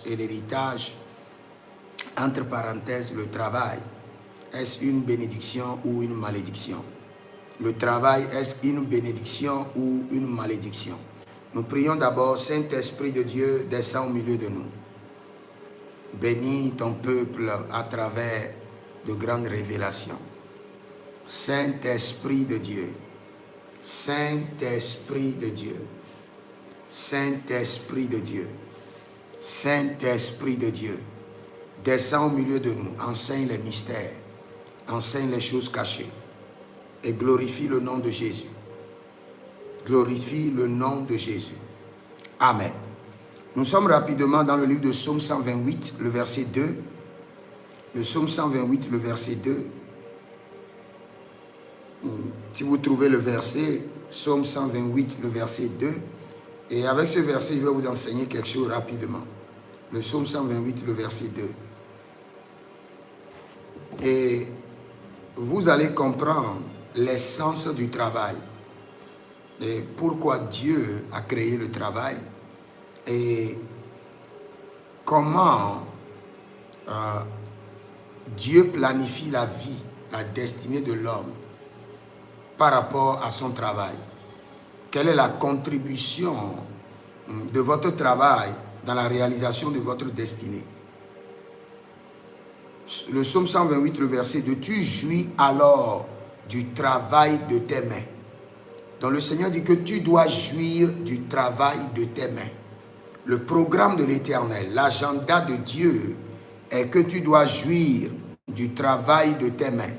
et l'héritage, entre parenthèses, le travail, est-ce une bénédiction ou une malédiction? Le travail, est-ce une bénédiction ou une malédiction? Nous prions d'abord, Saint-Esprit de Dieu, descend au milieu de nous. Bénis ton peuple à travers de grandes révélations. Saint-Esprit de Dieu, Saint-Esprit de Dieu, Saint-Esprit de Dieu, Saint-Esprit de Dieu, descends au milieu de nous, enseigne les mystères, enseigne les choses cachées et glorifie le nom de Jésus. Glorifie le nom de Jésus. Amen. Nous sommes rapidement dans le livre de Psaume 128, le verset 2. Le Psaume 128, le verset 2. Si vous trouvez le verset, Psaume 128, le verset 2. Et avec ce verset, je vais vous enseigner quelque chose rapidement. Le Psaume 128, le verset 2. Et vous allez comprendre l'essence du travail. Et pourquoi Dieu a créé le travail. Et comment Dieu planifie la vie, la destinée de l'homme par rapport à son travail. Quelle est la contribution de votre travail dans la réalisation de votre destinée? Le psaume 128, le verset 2, tu jouis alors du travail de tes mains. Donc le Seigneur dit que tu dois jouir du travail de tes mains. Le programme de l'Éternel, l'agenda de Dieu est que tu dois jouir du travail de tes mains.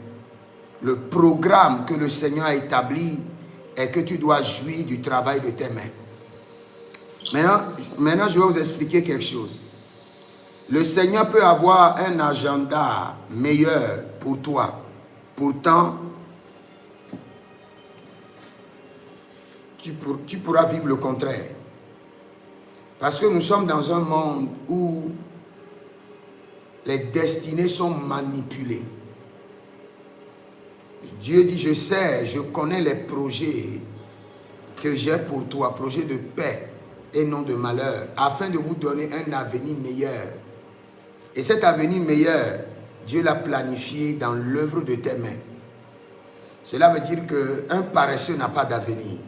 Le programme que le Seigneur a établi est que tu dois jouir du travail de tes mains. Maintenant, je vais vous expliquer quelque chose. Le Seigneur peut avoir un agenda meilleur pour toi. Pourtant, tu pourras vivre le contraire. Parce que nous sommes dans un monde où les destinées sont manipulées. Dieu dit, je sais, je connais les projets que j'ai pour toi, projets de paix et non de malheur, afin de vous donner un avenir meilleur. Et cet avenir meilleur, Dieu l'a planifié dans l'œuvre de tes mains. Cela veut dire qu'un paresseux n'a pas d'avenir.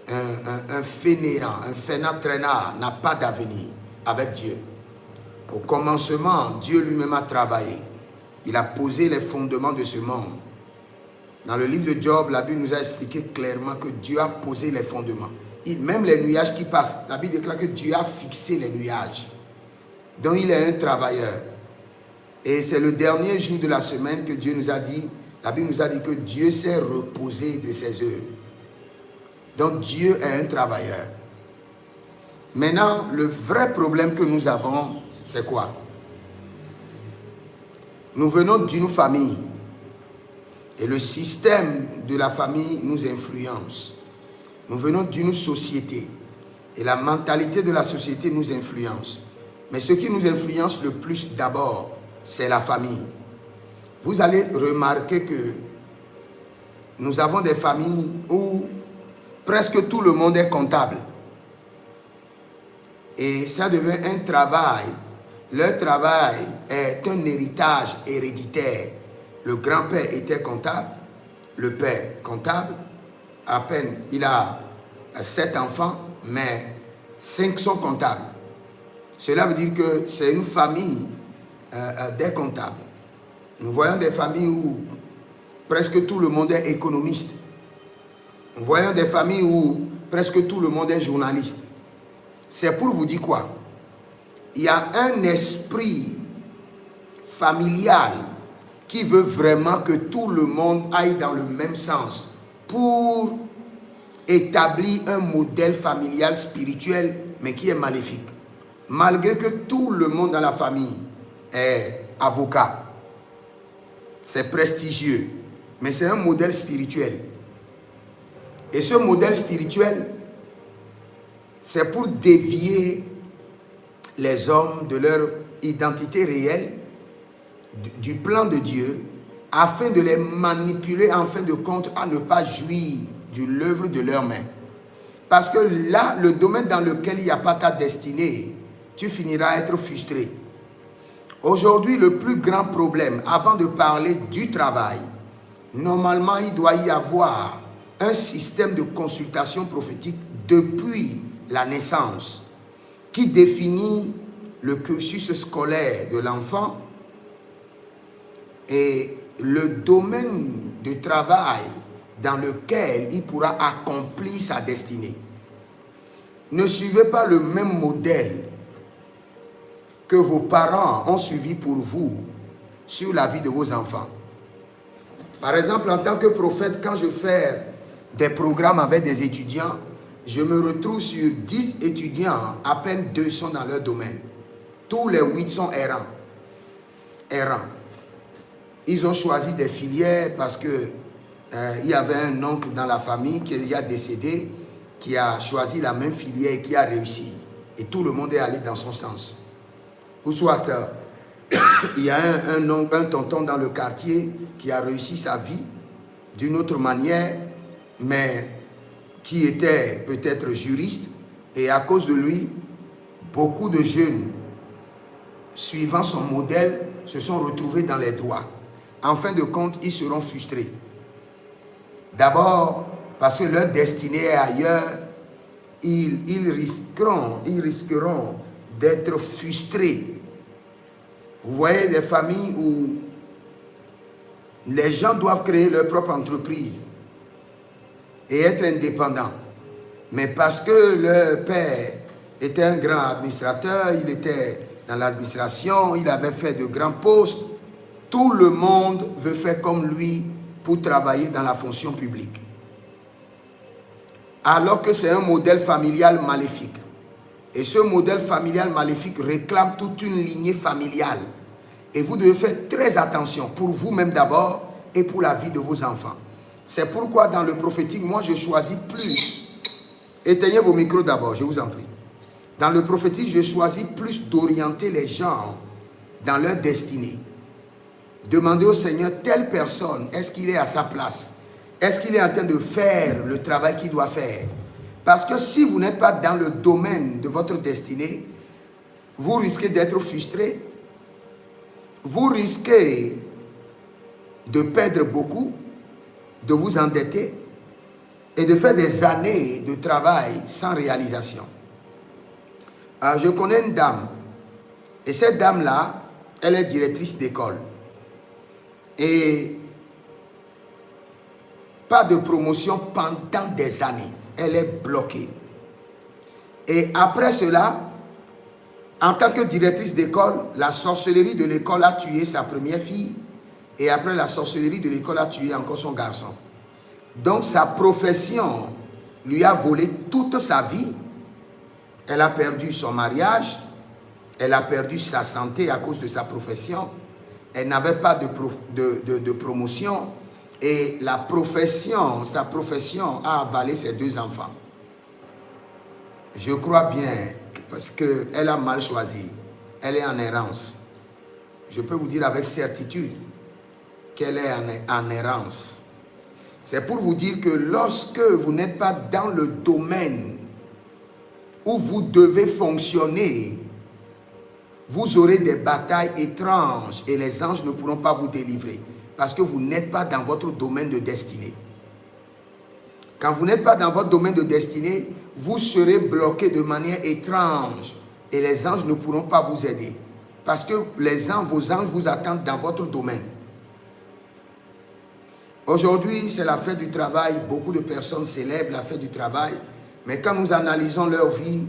Un fainéant, un fainéant-traînard n'a pas d'avenir avec Dieu. Au commencement, Dieu lui-même a travaillé. Il a posé les fondements de ce monde. Dans le livre de Job, la Bible nous a expliqué clairement que Dieu a posé les fondements. Même les nuages qui passent, la Bible déclare que Dieu a fixé les nuages. Donc il est un travailleur. Et c'est le dernier jour de la semaine que Dieu nous a dit, la Bible nous a dit que Dieu s'est reposé de ses œuvres. Donc Dieu est un travailleur. Maintenant, le vrai problème que nous avons, c'est quoi? Nous venons d'une famille. Et le système de la famille nous influence. Nous venons d'une société. Et la mentalité de la société nous influence. Mais ce qui nous influence le plus d'abord, c'est la famille. Vous allez remarquer que nous avons des familles où presque tout le monde est comptable. Et ça devient un travail. Leur travail est un héritage héréditaire. Le grand-père était comptable, le père comptable. À peine, il a 7 enfants, mais 5 sont comptables. Cela veut dire que c'est une famille des comptables. Nous voyons des familles où presque tout le monde est économiste. Nous voyons des familles où presque tout le monde est journaliste. C'est pour vous dire quoi? Il y a un esprit familial qui veut vraiment que tout le monde aille dans le même sens pour établir un modèle familial spirituel, mais qui est maléfique. Malgré que tout le monde dans la famille est avocat, c'est prestigieux, mais c'est un modèle spirituel. Et ce modèle spirituel, c'est pour dévier les hommes de leur identité réelle, du plan de Dieu, afin de les manipuler en fin de compte à ne pas jouir de l'œuvre de leurs mains. Parce que là, le domaine dans lequel il n'y a pas ta destinée, tu finiras à être frustré. Aujourd'hui, le plus grand problème, avant de parler du travail, normalement, il doit y avoir un système de consultation prophétique depuis la naissance qui définit le cursus scolaire de l'enfant et le domaine de travail dans lequel il pourra accomplir sa destinée. Ne suivez pas le même modèle que vos parents ont suivi pour vous sur la vie de vos enfants. Par exemple, en tant que prophète, quand je fais des programmes avec des étudiants, je me retrouve sur 10 étudiants, à peine 2 sont dans leur domaine. Tous les 8 sont errants. Ils ont choisi des filières parce que il y avait un oncle dans la famille qui est déjà décédé, qui a choisi la même filière et qui a réussi. Et tout le monde est allé dans son sens. Ou soit, il y a un tonton dans le quartier qui a réussi sa vie d'une autre manière, mais qui était peut-être juriste. Et à cause de lui, beaucoup de jeunes, suivant son modèle, se sont retrouvés dans les droits. En fin de compte, ils seront frustrés. D'abord, parce que leur destinée est ailleurs, ils risqueront d'être frustrés. Vous voyez des familles où les gens doivent créer leur propre entreprise et être indépendants. Mais parce que leur père était un grand administrateur, il était dans l'administration, il avait fait de grands postes, tout le monde veut faire comme lui pour travailler dans la fonction publique. Alors que c'est un modèle familial maléfique. Et ce modèle familial maléfique réclame toute une lignée familiale. Et vous devez faire très attention pour vous-même d'abord et pour la vie de vos enfants. C'est pourquoi dans le prophétique, moi je choisis plus. Éteignez vos micros d'abord, je vous en prie. Dans le prophétique, je choisis plus d'orienter les gens dans leur destinée. Demandez au Seigneur, telle personne, est-ce qu'il est à sa place? Est-ce qu'il est en train de faire le travail qu'il doit faire? Parce que si vous n'êtes pas dans le domaine de votre destinée, vous risquez d'être frustré. Vous risquez de perdre beaucoup, de vous endetter et de faire des années de travail sans réalisation. Je connais une dame, et cette dame-là, elle est directrice d'école. Et pas de promotion pendant des années. Elle est bloquée. Et après cela, en tant que directrice d'école, la sorcellerie de l'école a tué sa première fille. Et après, la sorcellerie de l'école a tué encore son garçon. Donc, sa profession lui a volé toute sa vie. Elle a perdu son mariage. Elle a perdu sa santé à cause de sa profession. Elle n'avait pas de promotion. Et sa profession a avalé ses 2 enfants. Je crois bien, parce qu'elle a mal choisi. Elle est en errance. Je peux vous dire avec certitude qu'elle est en errance. C'est pour vous dire que lorsque vous n'êtes pas dans le domaine où vous devez fonctionner, vous aurez des batailles étranges et les anges ne pourront pas vous délivrer. Parce que vous n'êtes pas dans votre domaine de destinée. Quand vous n'êtes pas dans votre domaine de destinée, vous serez bloqué de manière étrange et les anges ne pourront pas vous aider. Parce que vos anges vous attendent dans votre domaine. Aujourd'hui, c'est la fête du travail. Beaucoup de personnes célèbrent la fête du travail. Mais quand nous analysons leur vie,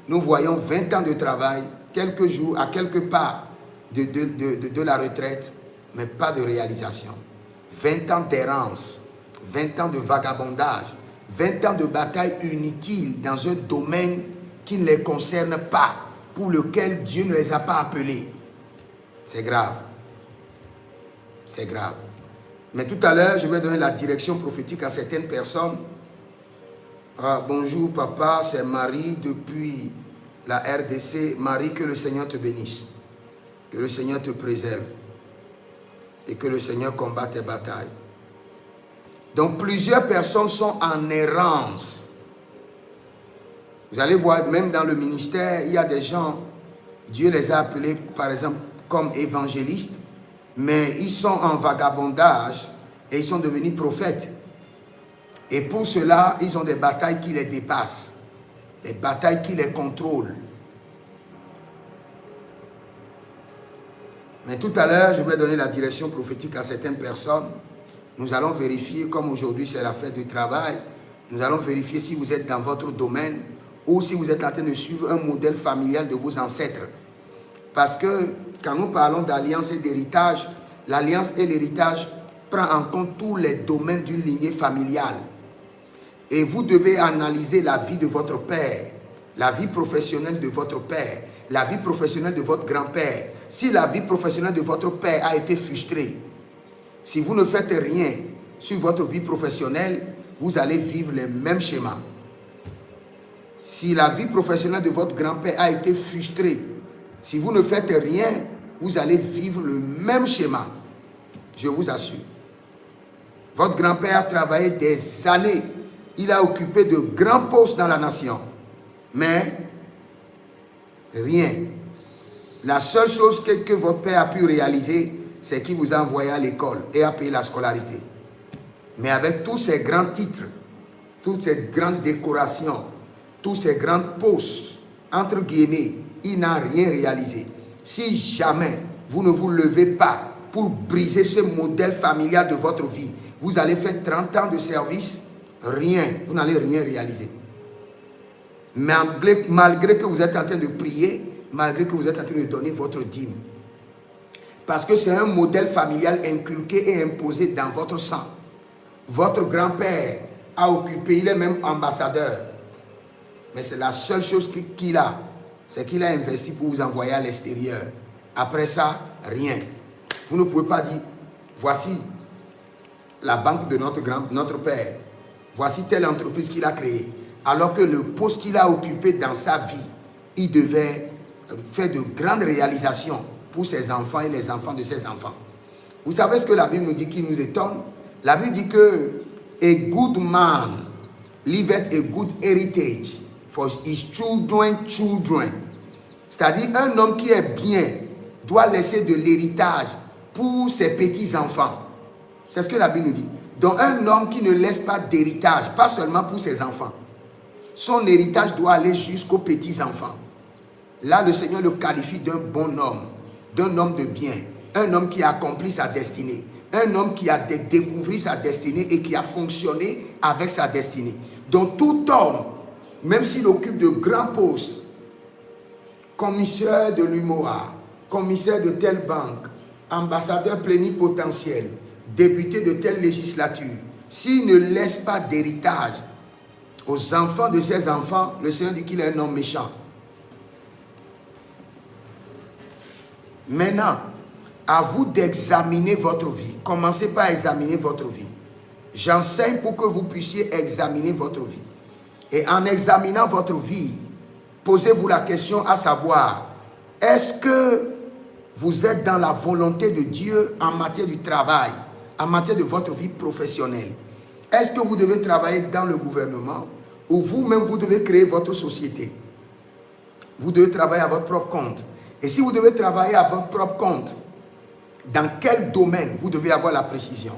nous voyons 20 ans de travail, quelques jours, à quelque part de la retraite, mais pas de réalisation. 20 ans d'errance, 20 ans de vagabondage, 20 ans de bataille inutile dans un domaine qui ne les concerne pas, pour lequel Dieu ne les a pas appelés. C'est grave. C'est grave. Mais tout à l'heure, je vais donner la direction prophétique à certaines personnes. Bonjour papa, c'est Marie depuis la RDC. Marie, que le Seigneur te bénisse. Que le Seigneur te préserve. Et que le Seigneur combatte tes batailles. Donc plusieurs personnes sont en errance. Vous allez voir, même dans le ministère, il y a des gens Dieu les a appelés, par exemple, comme évangélistes, mais ils sont en vagabondage et ils sont devenus prophètes. Et pour cela, ils ont des batailles qui les dépassent, des batailles qui les contrôlent. Mais tout à l'heure, je vais donner la direction prophétique à certaines personnes. Nous allons vérifier, comme aujourd'hui c'est la fête du travail, nous allons vérifier si vous êtes dans votre domaine ou si vous êtes en train de suivre un modèle familial de vos ancêtres. Parce que quand nous parlons d'alliance et d'héritage, l'alliance et l'héritage prennent en compte tous les domaines d'une lignée familiale. Et vous devez analyser la vie de votre père, la vie professionnelle de votre père, la vie professionnelle de votre grand-père. Si la vie professionnelle de votre père a été frustrée, si vous ne faites rien sur votre vie professionnelle, vous allez vivre les mêmes schémas. Si la vie professionnelle de votre grand-père a été frustrée, si vous ne faites rien, vous allez vivre le même schéma. Je vous assure. Votre grand-père a travaillé des années. Il a occupé de grands postes dans la nation. Mais rien. La seule chose que votre père a pu réaliser, c'est qu'il vous a envoyé à l'école et a payé la scolarité. Mais avec tous ces grands titres, toutes ces grandes décorations, tous ces grands postes, entre guillemets, il n'a rien réalisé. Si jamais vous ne vous levez pas pour briser ce modèle familial de votre vie, vous allez faire 30 ans de service, rien, vous n'allez rien réaliser. Malgré que vous êtes en train de prier, malgré que vous êtes en train de donner votre dîme. Parce que c'est un modèle familial inculqué et imposé dans votre sang. Votre grand-père a occupé, il est même ambassadeur. Mais c'est la seule chose qu'il a, c'est qu'il a investi pour vous envoyer à l'extérieur. Après ça, rien. Vous ne pouvez pas dire, voici la banque de notre père. Voici telle entreprise qu'il a créée. Alors que le poste qu'il a occupé dans sa vie, il devait faire de grandes réalisations pour ses enfants et les enfants de ses enfants. Vous savez ce que la Bible nous dit qui nous étonne? La Bible dit que a good man leaveth a good heritage for his children. C'est-à-dire un homme qui est bien doit laisser de l'héritage pour ses petits-enfants. C'est ce que la Bible nous dit. Donc un homme qui ne laisse pas d'héritage, pas seulement pour ses enfants, son héritage doit aller jusqu'aux petits-enfants. Là, le Seigneur le qualifie d'un bon homme, d'un homme de bien, un homme qui a accompli sa destinée, un homme qui a découvert sa destinée et qui a fonctionné avec sa destinée. Donc tout homme, même s'il occupe de grands postes, commissaire de l'UMOA, commissaire de telle banque, ambassadeur plénipotentiel, député de telle législature, s'il ne laisse pas d'héritage aux enfants de ses enfants, le Seigneur dit qu'il est un homme méchant. Maintenant, à vous d'examiner votre vie. Commencez par examiner votre vie. J'enseigne pour que vous puissiez examiner votre vie. Et en examinant votre vie, posez-vous la question à savoir, est-ce que vous êtes dans la volonté de Dieu en matière du travail, en matière de votre vie professionnelle? Est-ce que vous devez travailler dans le gouvernement ou vous-même vous devez créer votre société? Vous devez travailler à votre propre compte. Et si vous devez travailler à votre propre compte, dans quel domaine vous devez avoir la précision?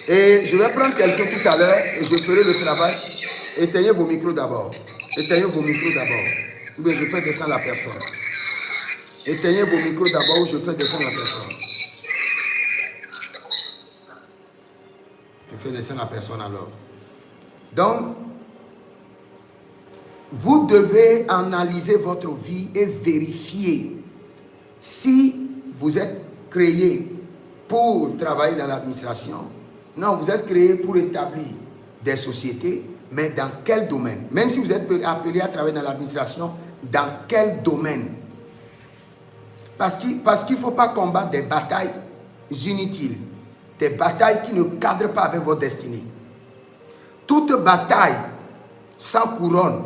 Et je vais prendre quelqu'un tout à l'heure et je ferai le travail. Éteignez vos micros d'abord. Éteignez vos micros d'abord. Ou bien je fais descendre la personne. Éteignez vos micros d'abord ou je fais descendre la personne. Je fais descendre la personne alors. Donc, vous devez analyser votre vie et vérifier si vous êtes créé pour travailler dans l'administration. Non, vous êtes créé pour établir des sociétés, mais dans quel domaine? Même si vous êtes appelé à travailler dans l'administration, dans quel domaine? Parce qu'il ne faut pas combattre des batailles inutiles, des batailles qui ne cadrent pas avec votre destinée. Toute bataille sans couronne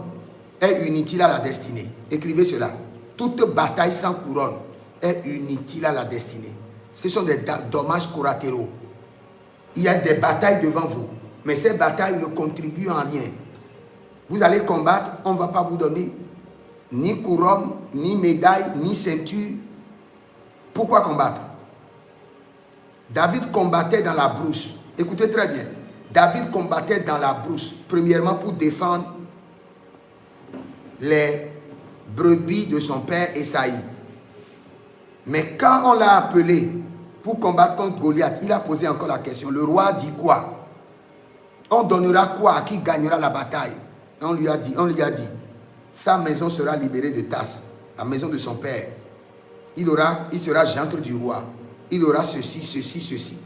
est inutile à la destinée. Écrivez cela. Toute bataille sans couronne est inutile à la destinée. Ce sont des dommages collatéraux. Il y a des batailles devant vous, mais ces batailles ne contribuent en rien. Vous allez combattre, on ne va pas vous donner. ni couronne, ni médaille, ni ceinture. Pourquoi combattre? David combattait dans la brousse. Écoutez très bien. David combattait dans la brousse, premièrement pour défendre les brebis de son père Esaïe. Mais quand on l'a appelé pour combattre contre Goliath, il a posé encore la question. Le roi dit quoi? On donnera quoi à qui gagnera la bataille? On lui a dit, sa maison sera libérée de tasse, la maison de son père. Il sera gendre du roi. Il aura ceci, ceci, ceci.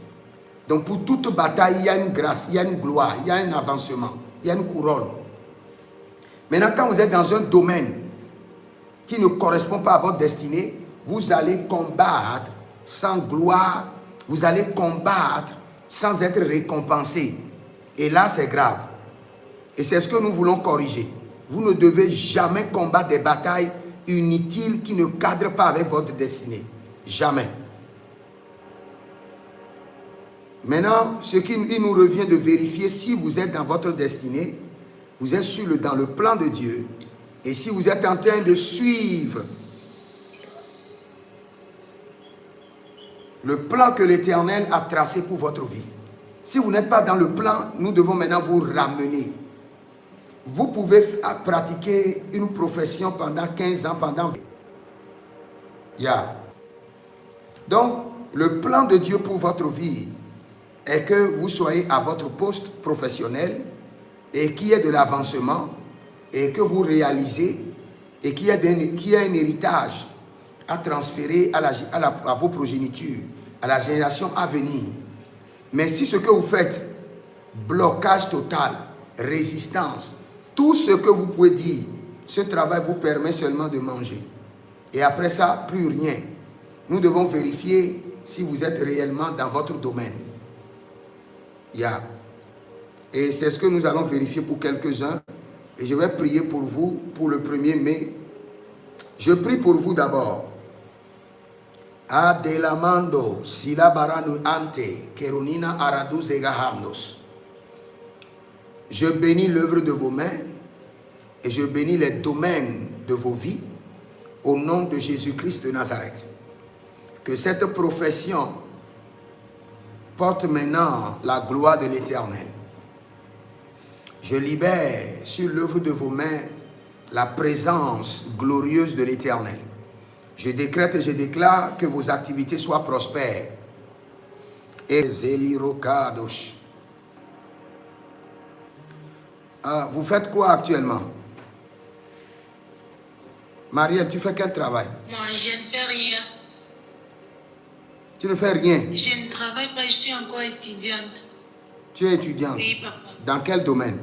Donc pour toute bataille, il y a une grâce, il y a une gloire, il y a un avancement, il y a une couronne. Maintenant, quand vous êtes dans un domaine qui ne correspond pas à votre destinée, vous allez combattre sans gloire, vous allez combattre sans être récompensé. Et là, c'est grave. Et c'est ce que nous voulons corriger. Vous ne devez jamais combattre des batailles inutiles qui ne cadrent pas avec votre destinée. Jamais. Maintenant, ce qui nous revient de vérifier si vous êtes dans votre destinée, vous êtes dans le plan de Dieu, et si vous êtes en train de suivre le plan que l'Éternel a tracé pour votre vie. Si vous n'êtes pas dans le plan, nous devons maintenant vous ramener. Vous pouvez pratiquer une profession pendant 15 ans, pendant... Donc, le plan de Dieu pour votre vie est que vous soyez à votre poste professionnel et qu'il y ait de l'avancement et que vous réalisez et qu'il y ait un héritage à transférer à vos progénitures, à la génération à venir. Mais si ce que vous faites, blocage total, résistance, tout ce que vous pouvez dire, ce travail vous permet seulement de manger. Et après ça, plus rien. Nous devons vérifier si vous êtes réellement dans votre domaine. Et c'est ce que nous allons vérifier pour quelques-uns. Et je vais prier pour vous pour le 1er mai. Je prie pour vous d'abord. Adelamando silabaranu ante keronina araduz egahamnos. Je bénis l'œuvre de vos mains et je bénis les domaines de vos vies au nom de Jésus-Christ de Nazareth. Que cette profession porte maintenant la gloire de l'Éternel. Je libère sur l'œuvre de vos mains la présence glorieuse de l'Éternel. Je décrète et je déclare que vos activités soient prospères. Et Zelirokadosh. Vous faites quoi actuellement? Marielle, tu fais quel travail? Moi, je ne fais rien. Tu ne fais rien? Je ne travaille pas, je suis encore étudiante. Tu es étudiante? Oui, papa. Dans quel domaine?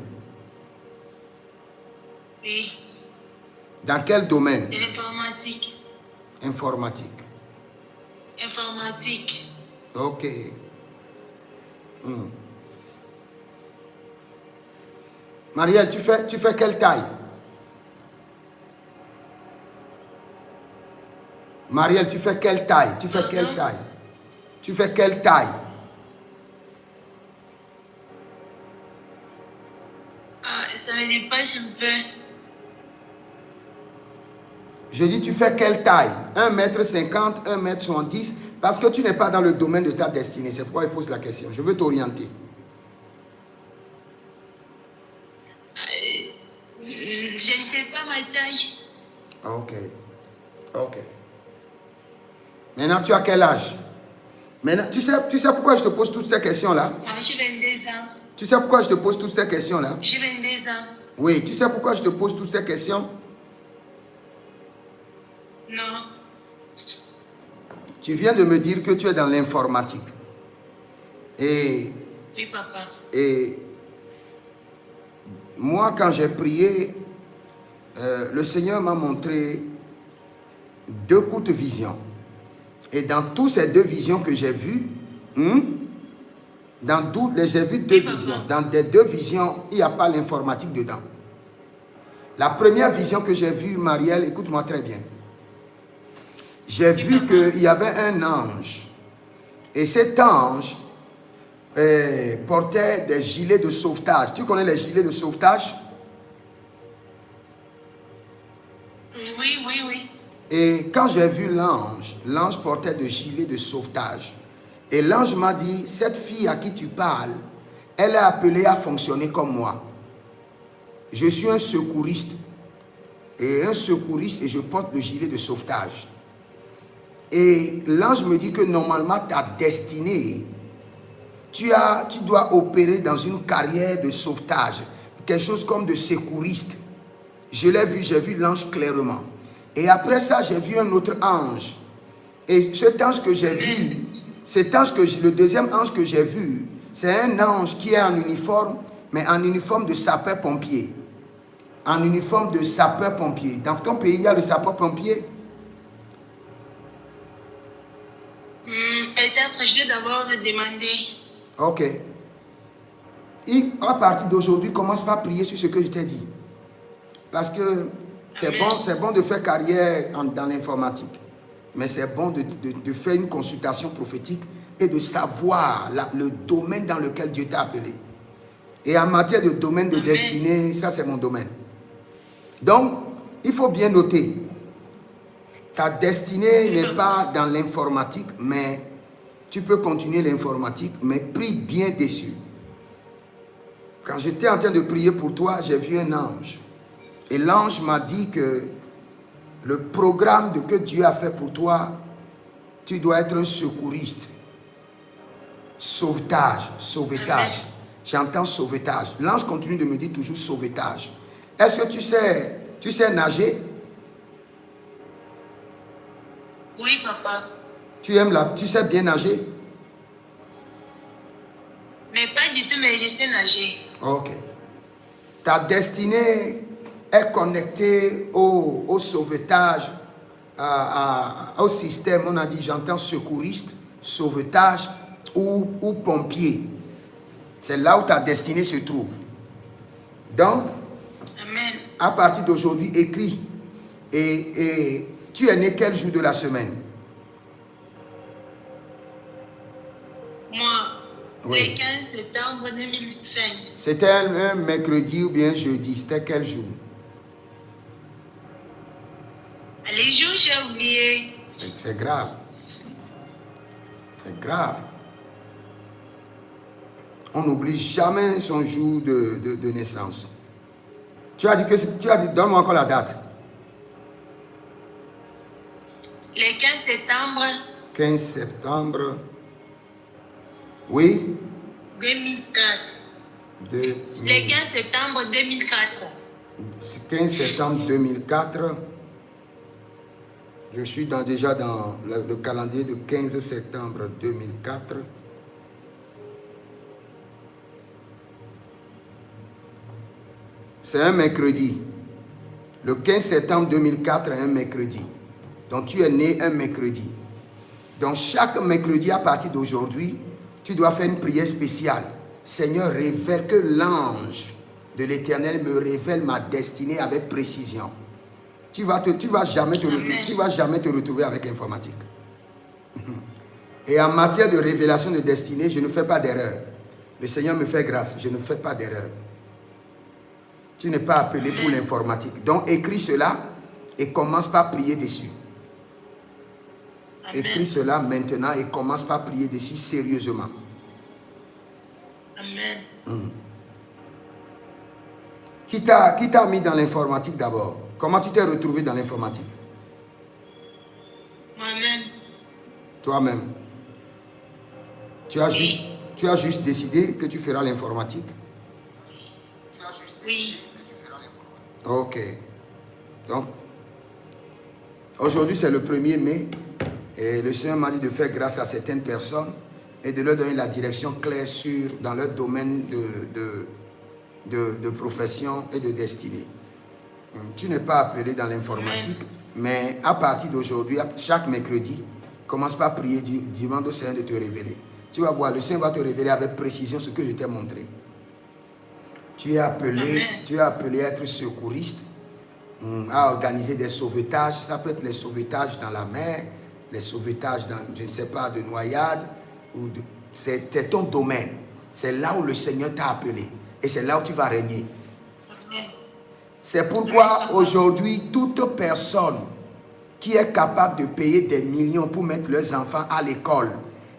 Oui. Dans quel domaine? De l'informatique. Informatique. Informatique. Ok. Marielle, tu fais quelle taille? Marielle, tu fais quelle taille? Tu fais quelle taille? Tu fais quelle taille? Ça me dépasse un peu. Je dis, tu fais quelle taille? 1m50, 1m70, parce que tu n'es pas dans le domaine de ta destinée. C'est pourquoi il pose la question. Je veux t'orienter. Je ne sais pas ma taille. Ok. Ok. Maintenant, tu as quel âge? Maintenant, tu sais pourquoi je te pose toutes ces questions-là? J'ai 22 ans. Tu sais pourquoi je te pose toutes ces questions-là? J'ai 22 ans. Oui, tu sais pourquoi je te pose toutes ces questions? Non. Tu viens de me dire que tu es dans l'informatique. Oui, papa. Et moi, quand j'ai prié, le Seigneur m'a montré 2 courtes visions. Et dans toutes ces 2 visions que j'ai vues, j'ai vu 2 visions. Dans des 2 visions, il n'y a pas l'informatique dedans. La première vision que j'ai vue, Marielle, écoute-moi très bien. J'ai vu qu'il y avait un ange. Et cet ange portait des gilets de sauvetage. Tu connais les gilets de sauvetage? Oui. Et quand j'ai vu l'ange, l'ange portait de gilet de sauvetage. Et l'ange m'a dit, cette fille à qui tu parles, elle est appelée à fonctionner comme moi. Je suis un secouriste. Et je porte le gilet de sauvetage. Et l'ange me dit que normalement ta destinée, tu dois opérer dans une carrière de sauvetage, quelque chose comme de secouriste. Je l'ai vu, j'ai vu l'ange clairement. Et après ça, j'ai vu un autre ange. Et cet ange que j'ai vu, le deuxième ange que j'ai vu, c'est un ange qui est en uniforme, mais en uniforme de sapeur-pompier. En uniforme de sapeur-pompier. Dans ton pays, il y a le sapeur-pompier? Peut-être je vais d'abord demander. Ok. Et à partir d'aujourd'hui, commence par prier sur ce que je t'ai dit. Parce que c'est bon de faire carrière dans l'informatique. Mais c'est bon de faire une consultation prophétique et de savoir le domaine dans lequel Dieu t'a appelé. Et en matière de domaine de destinée, ça c'est mon domaine. Donc, il faut bien noter, ta destinée n'est pas dans l'informatique, mais tu peux continuer l'informatique, mais prie bien dessus. Quand j'étais en train de prier pour toi, j'ai vu un ange. Et l'ange m'a dit que le programme que Dieu a fait pour toi, tu dois être un secouriste. Sauvetage. J'entends sauvetage. L'ange continue de me dire toujours sauvetage. Est-ce que tu sais nager? Oui, papa. Tu sais bien nager? Mais pas du tout, mais je sais nager. Ok. Ta destinée est connectée au sauvetage, au système, on a dit, j'entends secouriste, sauvetage ou pompier. C'est là où ta destinée se trouve. Donc, Amen. À partir d'aujourd'hui, écris. Et tu es né quel jour de la semaine? Moi, oui. Le 15 septembre 2005. C'était un mercredi ou bien jeudi? C'était quel jour? Les jours, j'ai oublié. C'est grave. C'est grave. On n'oublie jamais son jour de naissance. Tu as dit, donne-moi encore la date. Le 15 septembre. 15 septembre. Oui. 2004. Le 15 septembre 2004. 15 septembre 2004. Je suis déjà dans le calendrier de 15 septembre 2004. C'est un mercredi. Le 15 septembre 2004 est un mercredi. Donc tu es né un mercredi. Donc chaque mercredi à partir d'aujourd'hui, tu dois faire une prière spéciale. Seigneur, révèle que l'ange de l'Éternel me révèle ma destinée avec précision. Tu vas jamais te retrouver avec l'informatique. Et en matière de révélation de destinée, je ne fais pas d'erreur. Le Seigneur me fait grâce, je ne fais pas d'erreur. Tu n'es pas appelé pour l'informatique. Donc écris cela et commence par prier dessus. Amen. Écris cela maintenant et commence par prier dessus sérieusement. Amen. Qui t'a mis dans l'informatique d'abord? Comment tu t'es retrouvé dans l'informatique? Moi-même. Toi-même. Tu as juste décidé que tu feras l'informatique? Oui. Ok. Donc, aujourd'hui c'est le 1er mai et le Seigneur m'a dit de faire grâce à certaines personnes et de leur donner la direction claire dans leur domaine de profession et de destinée. Tu n'es pas appelé dans l'informatique, mais à partir d'aujourd'hui, chaque mercredi, commence par prier, demande au Seigneur de te révéler. Tu vas voir, le Seigneur va te révéler avec précision ce que je t'ai montré. Tu es appelé à être secouriste, à organiser des sauvetages. Ça peut être les sauvetages dans la mer, les sauvetages dans, je ne sais pas, de noyade. C'est ton domaine. C'est là où le Seigneur t'a appelé. Et c'est là où tu vas régner. C'est pourquoi aujourd'hui, toute personne qui est capable de payer des millions pour mettre leurs enfants à l'école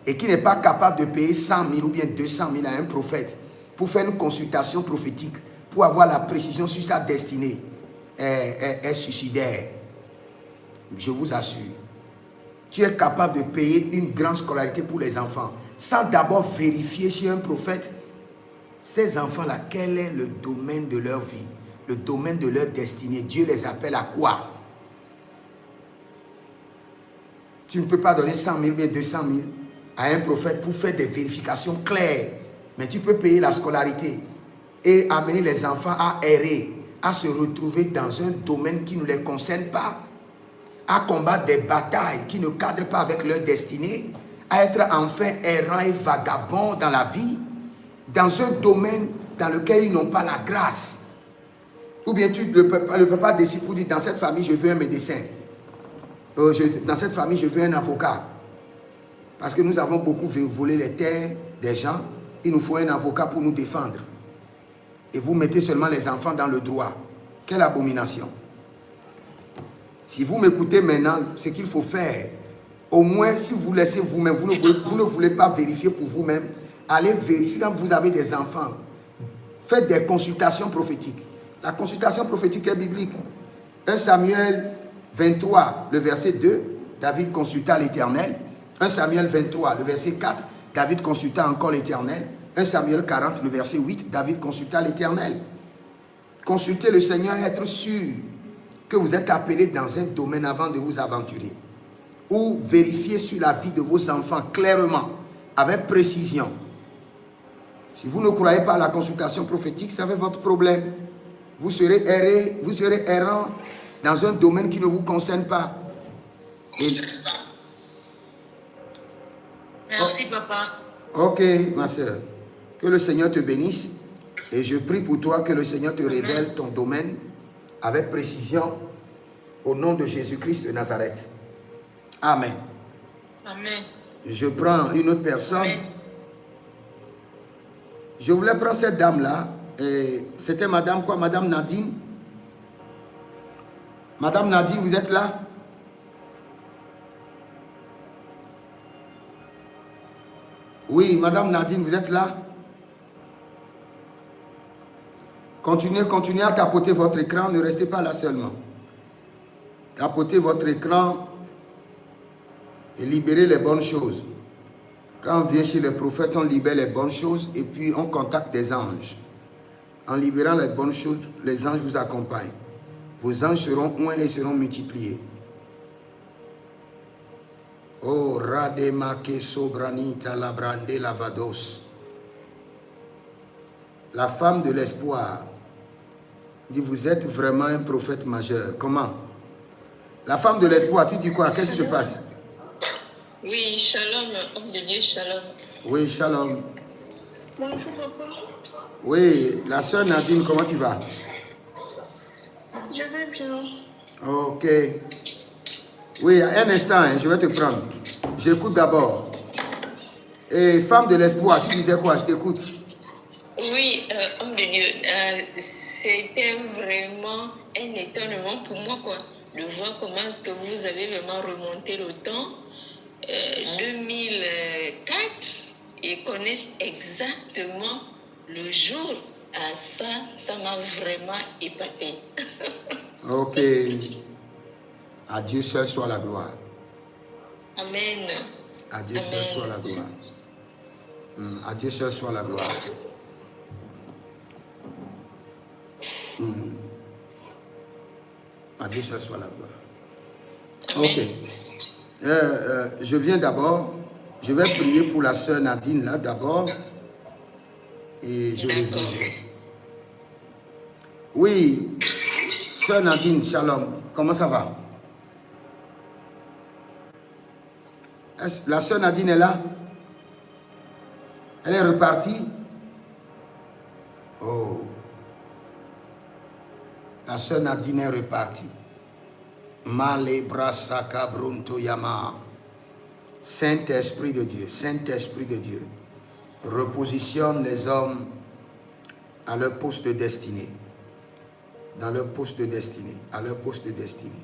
et qui n'est pas capable de payer 100 000 ou bien 200 000 à un prophète pour faire une consultation prophétique, pour avoir la précision sur sa destinée, est suicidaire. Je vous assure. Tu es capable de payer une grande scolarité pour les enfants sans d'abord vérifier chez un prophète ces enfants-là, quel est le domaine de leur vie, le domaine de leur destinée. Dieu les appelle à quoi? Tu ne peux pas donner 100 000 ou 200 000 à un prophète pour faire des vérifications claires. Mais tu peux payer la scolarité et amener les enfants à errer, à se retrouver dans un domaine qui ne les concerne pas, à combattre des batailles qui ne cadrent pas avec leur destinée, à être enfin errants et vagabonds dans la vie, dans un domaine dans lequel ils n'ont pas la grâce. Ou bien le papa décide pour dire, dans cette famille, je veux un médecin. Dans cette famille, je veux un avocat. Parce que nous avons beaucoup volé les terres des gens. Il nous faut un avocat pour nous défendre. Et vous mettez seulement les enfants dans le droit. Quelle abomination. Si vous m'écoutez maintenant, ce qu'il faut faire, au moins si vous laissez vous-même, vous ne voulez pas vérifier pour vous-même, allez vérifier quand vous avez des enfants. Faites des consultations prophétiques. La consultation prophétique est biblique. 1 Samuel 23, le verset 2, David consulta l'Éternel. 1 Samuel 23, le verset 4, David consulta encore l'Éternel. 1 Samuel 40, le verset 8, David consulta l'Éternel. Consultez le Seigneur et être sûr que vous êtes appelé dans un domaine avant de vous aventurer. Ou vérifiez sur la vie de vos enfants clairement, avec précision. Si vous ne croyez pas à la consultation prophétique, c'est votre problème. Vous serez errant dans un domaine qui ne vous concerne pas. Merci, papa. Ok, ma soeur. Que le Seigneur te bénisse. Et je prie pour toi que le Seigneur te révèle ton domaine avec précision au nom de Jésus-Christ de Nazareth. Amen. Amen. Je prends une autre personne. Amen. Je voulais prendre cette dame-là. C'était madame quoi? Madame Nadine. Madame Nadine, vous êtes là? Oui, Madame Nadine, vous êtes là? Continuez à tapoter votre écran, ne restez pas là seulement. Tapotez votre écran et libérez les bonnes choses. Quand on vient chez les prophètes, on libère les bonnes choses et puis on contacte des anges. En libérant les bonnes choses, les anges vous accompagnent. Vos anges seront oints et seront multipliés. Oh, rademake sobranita labrande lavados. La femme de l'espoir dit, vous êtes vraiment un prophète majeur. Comment? La femme de l'espoir, tu dis quoi? Qu'est-ce qui se passe? Oui, shalom, homme de Dieu, shalom. Oui, shalom. Bonjour, papa. Oui, la sœur Nadine, comment tu vas? Je vais bien. Ok. Oui, un instant, hein, je vais te prendre. J'écoute d'abord. Et femme de l'espoir, tu disais quoi? Je t'écoute. Oui, homme de Dieu, c'était vraiment un étonnement pour moi, quoi, de voir comment est-ce que vous avez vraiment remonté le temps, 2004, et connaître exactement le jour. Ah, ça m'a vraiment épaté. Ok. À Dieu seul soit la gloire. Amen. À Dieu seul soit la gloire. À Dieu seul soit la gloire. À Dieu seul soit la gloire. Amen. Ok. Je viens d'abord. Je vais prier pour la sœur Nadine là d'abord. Et je reviens. Oui. Sœur Nadine, shalom. Comment ça va? La sœur Nadine est là? Elle est repartie? Oh. La sœur Nadine est repartie. Male brasaka brunto yama. Saint-Esprit de Dieu, Saint-Esprit de Dieu, repositionne les hommes à leur poste de destinée. dans leur poste de destinée, à leur poste de destinée,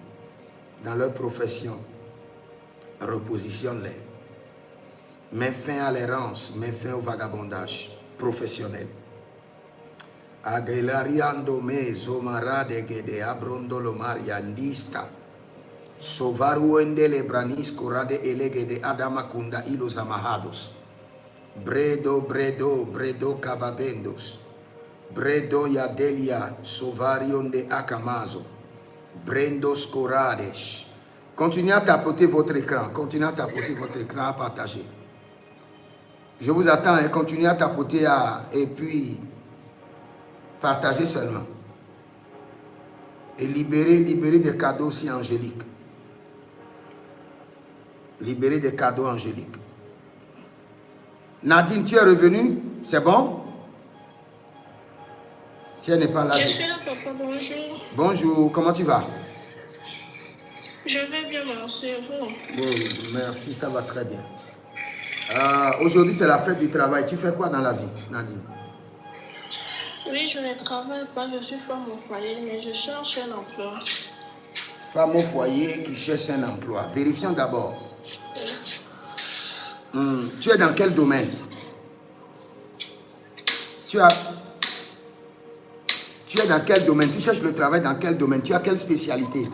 dans leur profession. Repositionne-les. Mets fin à l'errance, mets fin au vagabondage professionnel. Agelariando me zomarade gede abrondolo mariandista. Sovaruende le branisco rade elegede adamakunda ilos amahados. Bredo, bredo, bredo cababendos. Bredo yadelia sovarion de akamazo. Brendos corades. Continuez à tapoter votre écran. Continuez à tapoter votre écran, à partager. Je vous attends, hein, continuez à tapoter et puis partagez seulement. Et libérez des cadeaux aussi angéliques. Libérez des cadeaux angéliques. Nadine, tu es revenue? C'est bon? Si elle n'est pas là. Je suis là, papa, bonjour. Bonjour, comment tu vas? Je vais bien, merci. Bon, merci, ça va très bien. Aujourd'hui, c'est la fête du travail. Tu fais quoi dans la vie, Nadine? oui, je ne travaille pas, je suis femme au foyer, mais je cherche un emploi. Femme au foyer qui cherche un emploi. Vérifions d'abord. Tu es dans quel domaine? Tu es dans quel domaine? Tu cherches le travail dans quel domaine? Tu as quelle spécialité?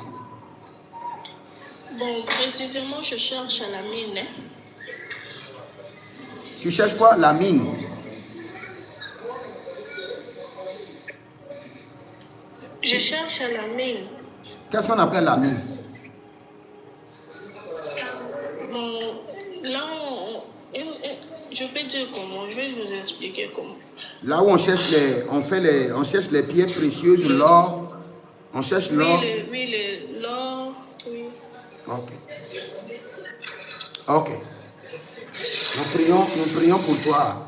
Bon, précisément, je cherche à la mine. Hein. Tu cherches quoi? La mine? Je cherche à la mine. Qu'est-ce qu'on appelle la mine? Bon, là, je peux dire comment, je vais vous expliquer comment. Là où on cherche on cherche les pierres précieuses, l'or. On cherche l'or. Oui, l'or, oui. Ok. Ok. Nous prions pour toi.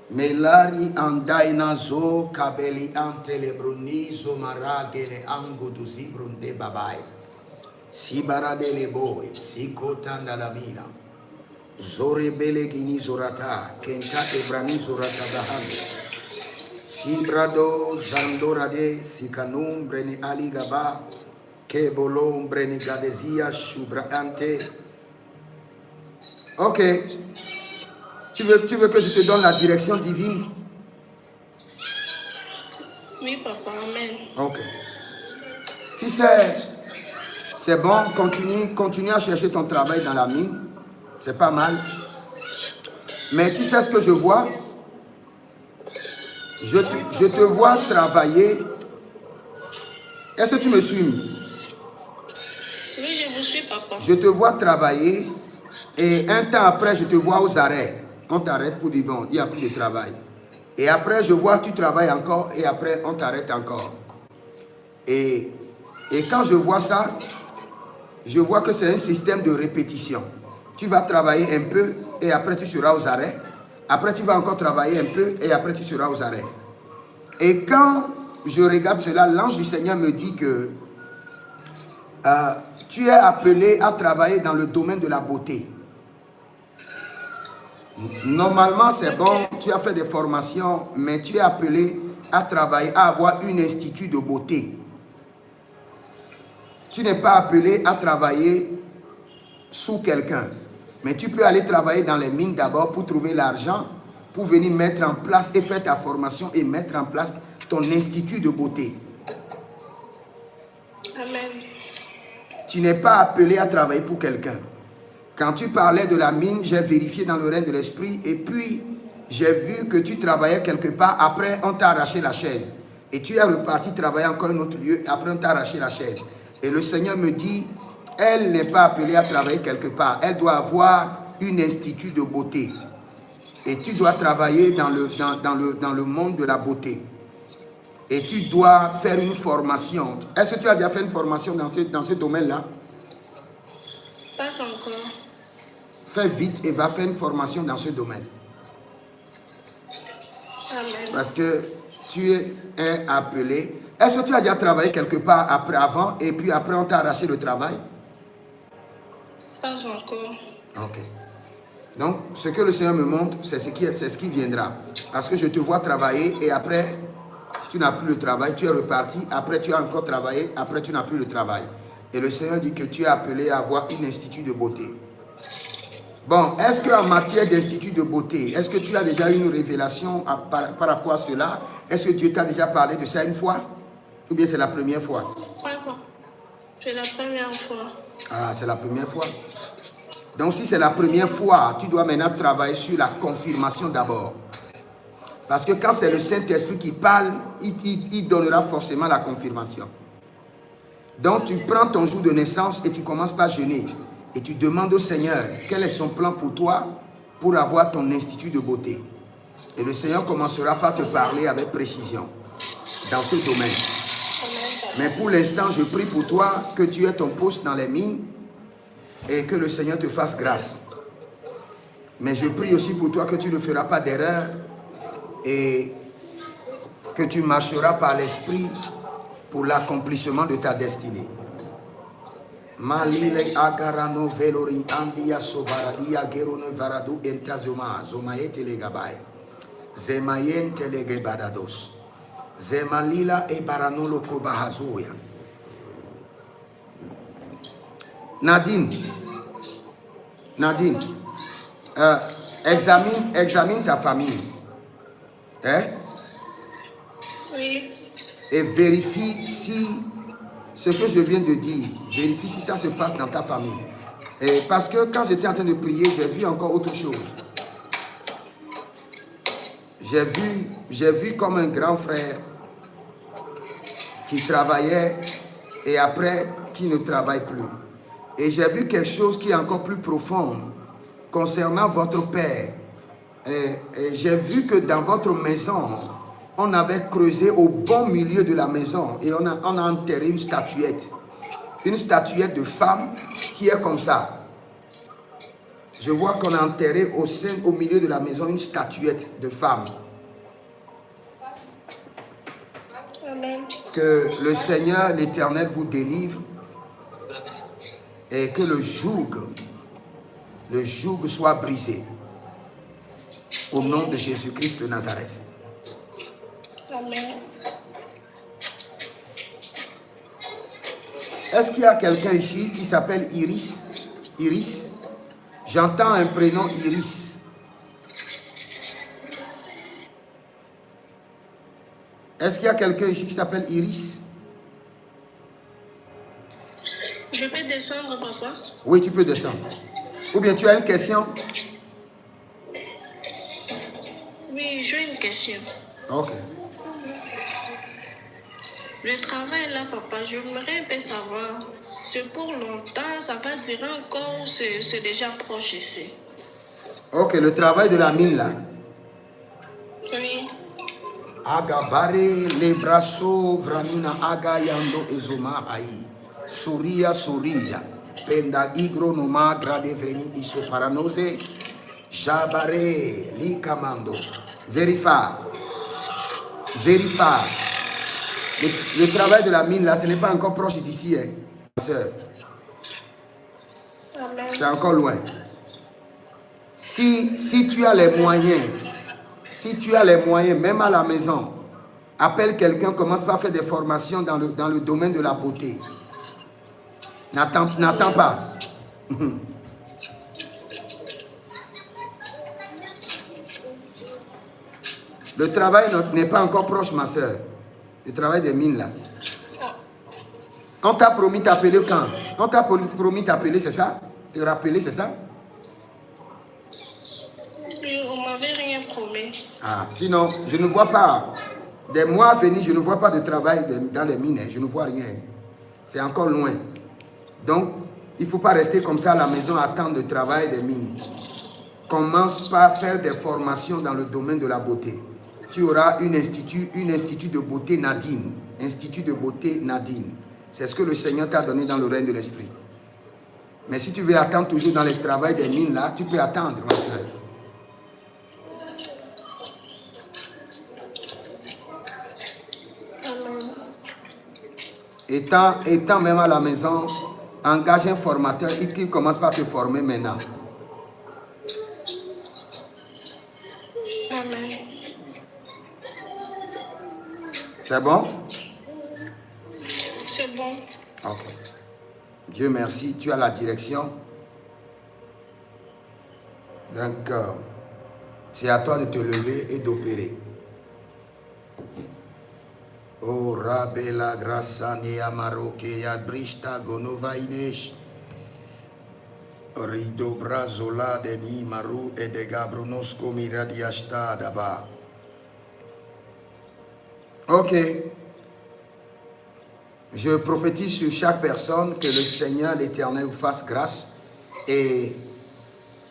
Melari andaina zo kabeli antelebruni zo maragele anguduzi brunde babai. Si baradele boy, si kotanda la mina. Zore bele gini zorata, kenta ebrani zorata bahande. Si brado zandorade, si kanum breni aligaba, ke bolom breni gadezia shubraante. Ok. Tu veux que je te donne la direction divine? Oui, papa, amen. Ok. Tu sais, c'est bon, continue à chercher ton travail dans la mine. C'est pas mal. Mais tu sais ce que je vois? Je te vois travailler. Est-ce que tu me suis? Oui, je vous suis, papa. Je te vois travailler et un temps après, je te vois aux arrêts. On t'arrête pour dire, bon, il n'y a plus de travail. Et après, je vois que tu travailles encore et après, on t'arrête encore. Et quand je vois ça, je vois que c'est un système de répétition. Tu vas travailler un peu et après, tu seras aux arrêts. Après, tu vas encore travailler un peu et après, tu seras aux arrêts. Et quand je regarde cela, l'ange du Seigneur me dit que tu es appelé à travailler dans le domaine de la beauté. Normalement, c'est bon, tu as fait des formations, mais tu es appelé à travailler, à avoir un institut de beauté. Tu n'es pas appelé à travailler sous quelqu'un, mais tu peux aller travailler dans les mines d'abord pour trouver l'argent, pour venir mettre en place et faire ta formation et mettre en place ton institut de beauté. Amen. Tu n'es pas appelé à travailler pour quelqu'un. Quand tu parlais de la mine, j'ai vérifié dans le règne de l'esprit et puis j'ai vu que tu travaillais quelque part. Après, on t'a arraché la chaise. Et tu es reparti travailler encore un autre lieu. Après, on t'a arraché la chaise. Et le Seigneur me dit, elle n'est pas appelée à travailler quelque part. Elle doit avoir un institut de beauté. Et tu dois travailler dans le monde de la beauté. Et tu dois faire une formation. Est-ce que tu as déjà fait une formation dans ce domaine-là? Pas encore. Fais vite et va faire une formation dans ce domaine. Amen. Parce que tu es appelé. Est-ce que tu as déjà travaillé quelque part avant et puis après on t'a arraché le travail? Pas encore. Ok. Donc, ce que le Seigneur me montre, c'est ce qui viendra. Parce que je te vois travailler et après, tu n'as plus le travail, tu es reparti, après tu as encore travaillé, après tu n'as plus le travail. Et le Seigneur dit que tu es appelé à avoir un institut de beauté. Bon, est-ce qu'en matière d'institut de beauté, est-ce que tu as déjà eu une révélation par rapport à cela? Est-ce que Dieu t'a déjà parlé de ça une fois? Ou bien c'est la première fois? C'est la première fois. Ah, c'est la première fois. Donc si c'est la première fois, tu dois maintenant travailler sur la confirmation d'abord. Parce que quand c'est le Saint-Esprit qui parle, il donnera forcément la confirmation. Donc tu prends ton jour de naissance et tu commences par jeûner. Et tu demandes au Seigneur quel est son plan pour toi pour avoir ton institut de beauté. Et le Seigneur commencera par te parler avec précision dans ce domaine. Mais pour l'instant, je prie pour toi que tu aies ton poste dans les mines et que le Seigneur te fasse grâce. Mais je prie aussi pour toi que tu ne feras pas d'erreur et que tu marcheras par l'Esprit pour l'accomplissement de ta destinée. Malile agarano velori andia sobaradia gerone varadu entazoma zomaete legabai zemayente legebadados zemalila e baranolo kobahazoya. Nadine, examine ta famille, hein? Oui. Et vérifie si ce que je viens de dire, vérifie si ça se passe dans ta famille. Et parce que quand j'étais en train de prier, j'ai vu encore autre chose. J'ai vu comme un grand frère qui travaillait et après qui ne travaille plus. Et j'ai vu quelque chose qui est encore plus profond concernant votre père. Et j'ai vu que dans votre maison, on avait creusé au bon milieu de la maison et on a enterré une statuette. Une statuette de femme qui est comme ça. Je vois qu'on a enterré au milieu de la maison une statuette de femme. Amen. Que le Seigneur, l'Éternel, vous délivre et que le joug soit brisé. Au nom de Jésus-Christ de Nazareth. Amen. Est-ce qu'il y a quelqu'un ici qui s'appelle Iris? Iris? J'entends un prénom Iris. Est-ce qu'il y a quelqu'un ici qui s'appelle Iris? Je peux descendre, papa? Oui, tu peux descendre. Ou bien tu as une question? Oui, j'ai une question. Ok. Le travail là, papa, j'aimerais un peu savoir, c'est pour longtemps, ça va durer encore ou c'est déjà proche ici? Ok, le travail de la mine là. Oui. Agabare le brasso vranina agayando ezoma ai. Soria soria. Penda igro noma grade vreni iso paranose. Jabare li camando. Vérifie. Le travail de la mine là, ce n'est pas encore proche d'ici, hein, sœur. C'est encore loin. Si tu as les moyens, même à la maison, appelle quelqu'un, commence par faire des formations dans le domaine de la beauté. N'attends pas. Le travail n'est pas encore proche, ma soeur. Le travail des mines là. On t'a promis t'appeler quand? On t'a promis t'appeler, c'est ça? Te rappeler, c'est ça? Oui, on m'avait rien promis. Ah, sinon, je ne vois pas. Des mois à venir, je ne vois pas de travail dans les mines. Je ne vois rien. C'est encore loin. Donc, il ne faut pas rester comme ça à la maison à attendre le travail des mines. Commence par faire des formations dans le domaine de la beauté. Tu auras un institut de beauté Nadine. Institut de beauté Nadine. C'est ce que le Seigneur t'a donné dans le règne de l'Esprit. Mais si tu veux attendre toujours dans le travail des mines là, tu peux attendre, ma soeur. Étant même à la maison, engage un formateur et qu'il commence par te former maintenant. Amen. C'est bon? C'est bon. Ok. Dieu merci, tu as la direction. Donc, c'est à toi de te lever et d'opérer. Oh, Rabela Grassani Amaroke Yabrista Gonovainesh. Rido Brazola Deni Maru et de Gabronosco Miradiashta Daba. Ok. Je prophétise sur chaque personne que le Seigneur l'Éternel vous fasse grâce et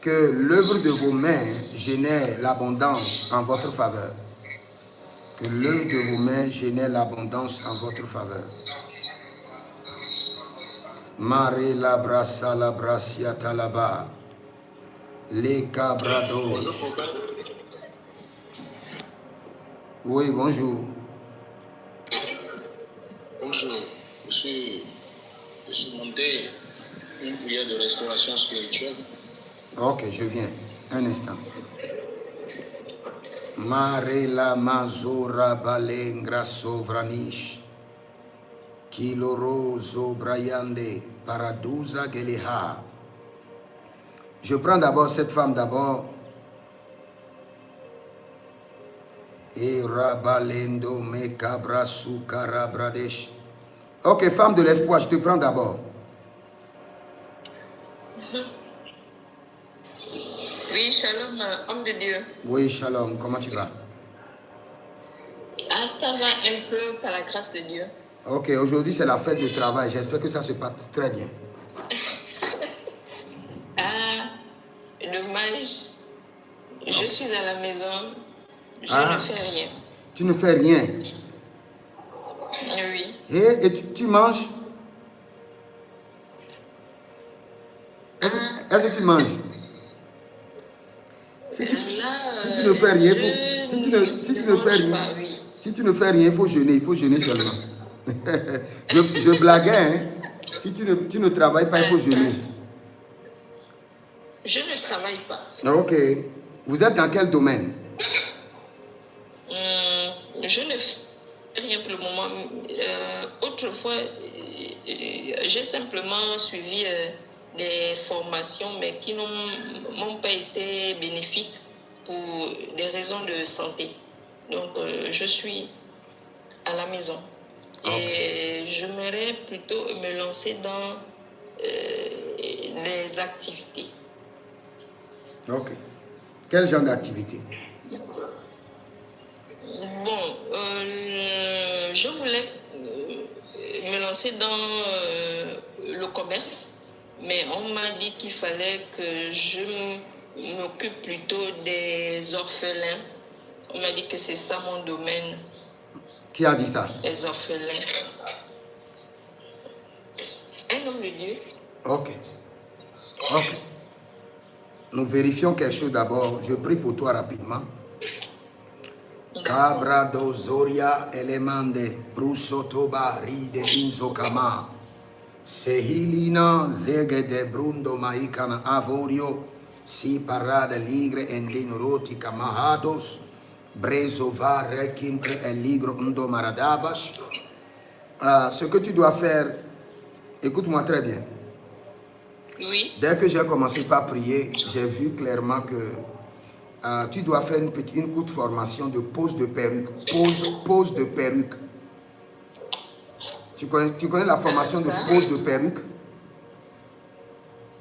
que l'œuvre de vos mains génère l'abondance en votre faveur. Que l'œuvre de vos mains génère l'abondance en votre faveur. Mare la brassa la brassia talaba. Les cabrados. Oui, bonjour. Bonjour, je suis monté une prière de restauration spirituelle. Ok, je viens. Un instant. Mare la mazora balengra sovranish. Kiloroso brayande paradusa geleha. Je prends d'abord cette femme d'abord. Et rabalendo me cabra sukara bradesh. Ok, femme de l'espoir, je te prends d'abord. Oui, shalom, homme de Dieu. Oui, shalom, comment tu vas? Ah, ça va un peu par la grâce de Dieu. Ok, aujourd'hui c'est la fête de travail. J'espère que ça se passe très bien. Ah, dommage. Je suis à la maison. Je Ah. ne fais rien. Tu ne fais rien. Oui. Et tu manges? Est-ce que tu manges? Si tu ne fais rien, si tu ne fais rien, pas, oui. si tu ne fais rien, il faut jeûner seulement. je blaguais, hein? Si tu ne travailles pas, il faut jeûner. Je ne travaille pas. Ok. Vous êtes dans quel domaine? Je ne fais rien pour le moment. Autrefois, j'ai simplement suivi des formations, mais qui n'ont pas été bénéfiques pour des raisons de santé. Donc, je suis à la maison. Et j'aimerais plutôt me lancer dans les activités. Ok. Quel genre d'activité? Bon, je voulais me lancer dans le commerce, mais on m'a dit qu'il fallait que je m'occupe plutôt des orphelins. On m'a dit que c'est ça mon domaine. Qui a dit ça? Les orphelins. Un homme de Dieu. Ok. Ok. Nous vérifions quelque chose d'abord. Je prie pour toi rapidement. Cabra dozoria elemande brusotoba ride inzokama sehilina zege de brundo maikana avorio si parada ligre endinuroti kamahados brezova rekintre el ligro undo maradabas. Ce que tu dois faire, écoute-moi très bien. Oui. Dès que j'ai commencé par prier, j'ai vu clairement que tu dois faire une courte formation de pose de perruque. Pose de perruque. Tu connais la formation de pose de perruque?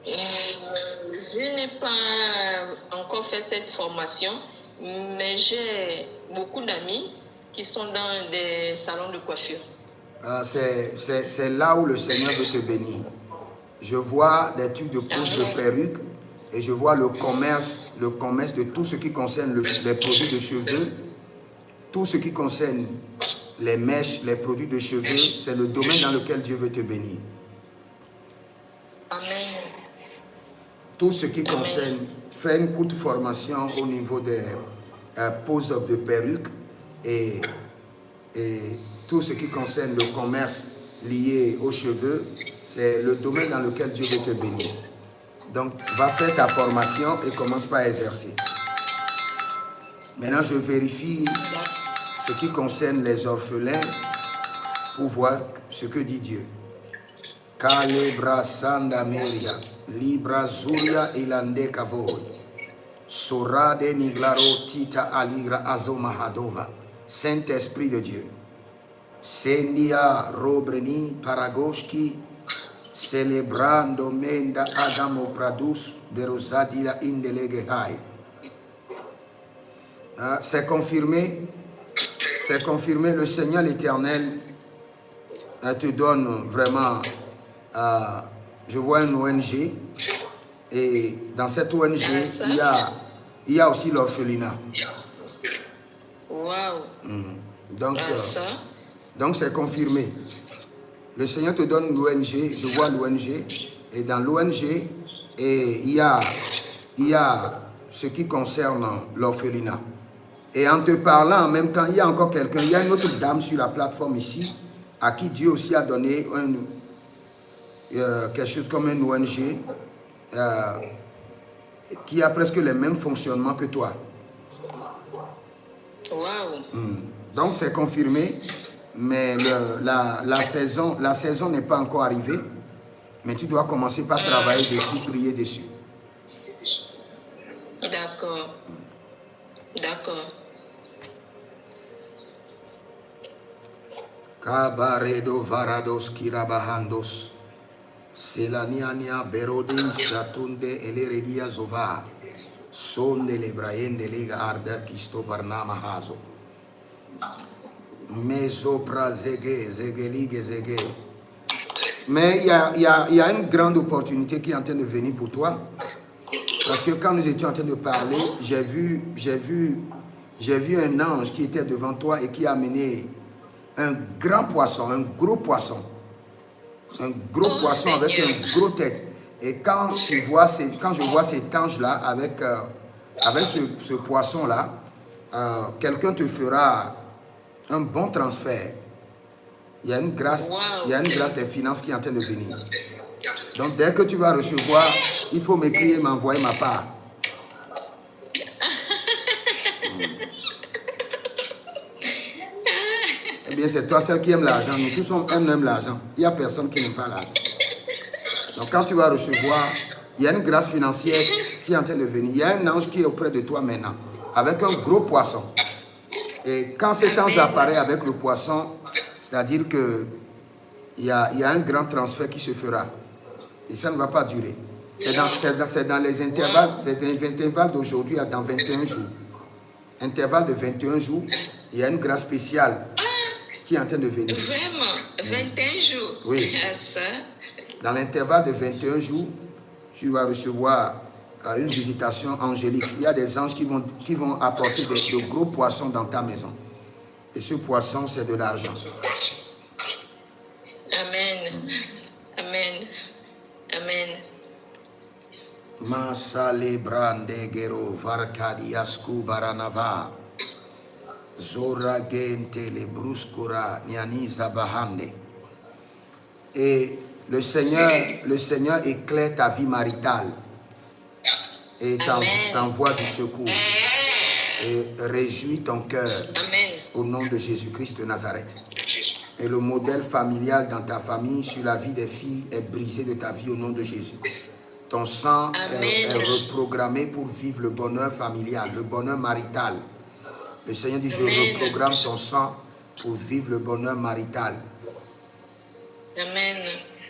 Je n'ai pas encore fait cette formation, mais j'ai beaucoup d'amis qui sont dans des salons de coiffure. C'est là où le Seigneur veut te bénir. Je vois des trucs de pose de perruque et je vois le commerce de tout ce qui concerne les produits de cheveux, tout ce qui concerne les mèches, les produits de cheveux, c'est le domaine dans lequel Dieu veut te bénir. Amen. Tout ce qui concerne, fais une courte formation au niveau des poses de perruque et tout ce qui concerne le commerce lié aux cheveux, c'est le domaine dans lequel Dieu veut te bénir. Donc, va faire ta formation et commence par exercer. Maintenant, je vérifie ce qui concerne les orphelins pour voir ce que dit Dieu. Kalebra Sanda Meria, Libra Zuria Ilande Kavoy, Sorade Niglaro Tita Aligra Azomahadova, Saint-Esprit de Dieu. Sendia Robreni Paragoshki, Celebrando Menda Adamo Pradus, Berozadila Indelegehai. C'est confirmé, le Seigneur l'Éternel te donne vraiment, je vois une ONG, et dans cette ONG, il y a aussi l'orphelinat. Wow. Donc c'est confirmé. Le Seigneur te donne l'ONG, je vois l'ONG, et dans l'ONG, il y a ce qui concerne l'orphelinat. Et en te parlant en même temps, il y a encore quelqu'un, il y a une autre dame sur la plateforme ici, à qui Dieu aussi a donné quelque chose comme une ONG qui a presque les mêmes fonctionnements que toi. Wow. Donc c'est confirmé, mais la saison n'est pas encore arrivée, mais tu dois commencer par travailler dessus, prier dessus. D'accord. D'accord. Kabaredo varados kirabahandos. Selaniania berodi satunde eleredia zova. Sonde lebraende lega arda kisto barnama hazo. Mesopra zege zegelige zege. Mais il y a une grande opportunité qui est en train de venir pour toi. Parce que quand nous étions en train de parler, j'ai vu un ange qui était devant toi et qui a amené un grand poisson, un gros poisson. Un gros poisson avec une grosse tête. Et quand je vois cet ange-là avec ce poisson-là, quelqu'un te fera un bon transfert. Il y a une grâce, des finances qui est en train de venir. Donc dès que tu vas recevoir, il faut m'écrire et m'envoyer ma part. Eh bien, c'est toi seul qui aime l'argent. Nous tous aiment l'argent. Il n'y a personne qui n'aime pas l'argent. Donc quand tu vas recevoir, il y a une grâce financière qui est en train de venir. Il y a un ange qui est auprès de toi maintenant, avec un gros poisson. Et quand cet ange apparaît avec le poisson, c'est-à-dire qu'il y a un grand transfert qui se fera. Et ça ne va pas durer. C'est dans les intervalles d'aujourd'hui dans 21 jours. Intervalle de 21 jours, il y a une grâce spéciale qui est en train de venir. Vraiment, 21 jours. Oui. Ça. Dans l'intervalle de 21 jours, tu vas recevoir une visitation angélique. Il y a des anges qui vont apporter de gros poissons dans ta maison. Et ce poisson, c'est de l'argent. Amen. Amen. Amen. Masale brandegero varkadiasku baranava. Zora gente le bruscura nianiza bahande. Et le Seigneur éclaire ta vie maritale et t'envoie du secours et réjouit ton cœur au nom de Jésus-Christ de Nazareth. Et le modèle familial dans ta famille sur la vie des filles est brisé de ta vie au nom de Jésus. Ton sang est reprogrammé pour vivre le bonheur familial, le bonheur marital. Le Seigneur dit, je reprogramme son sang pour vivre le bonheur marital. Amen.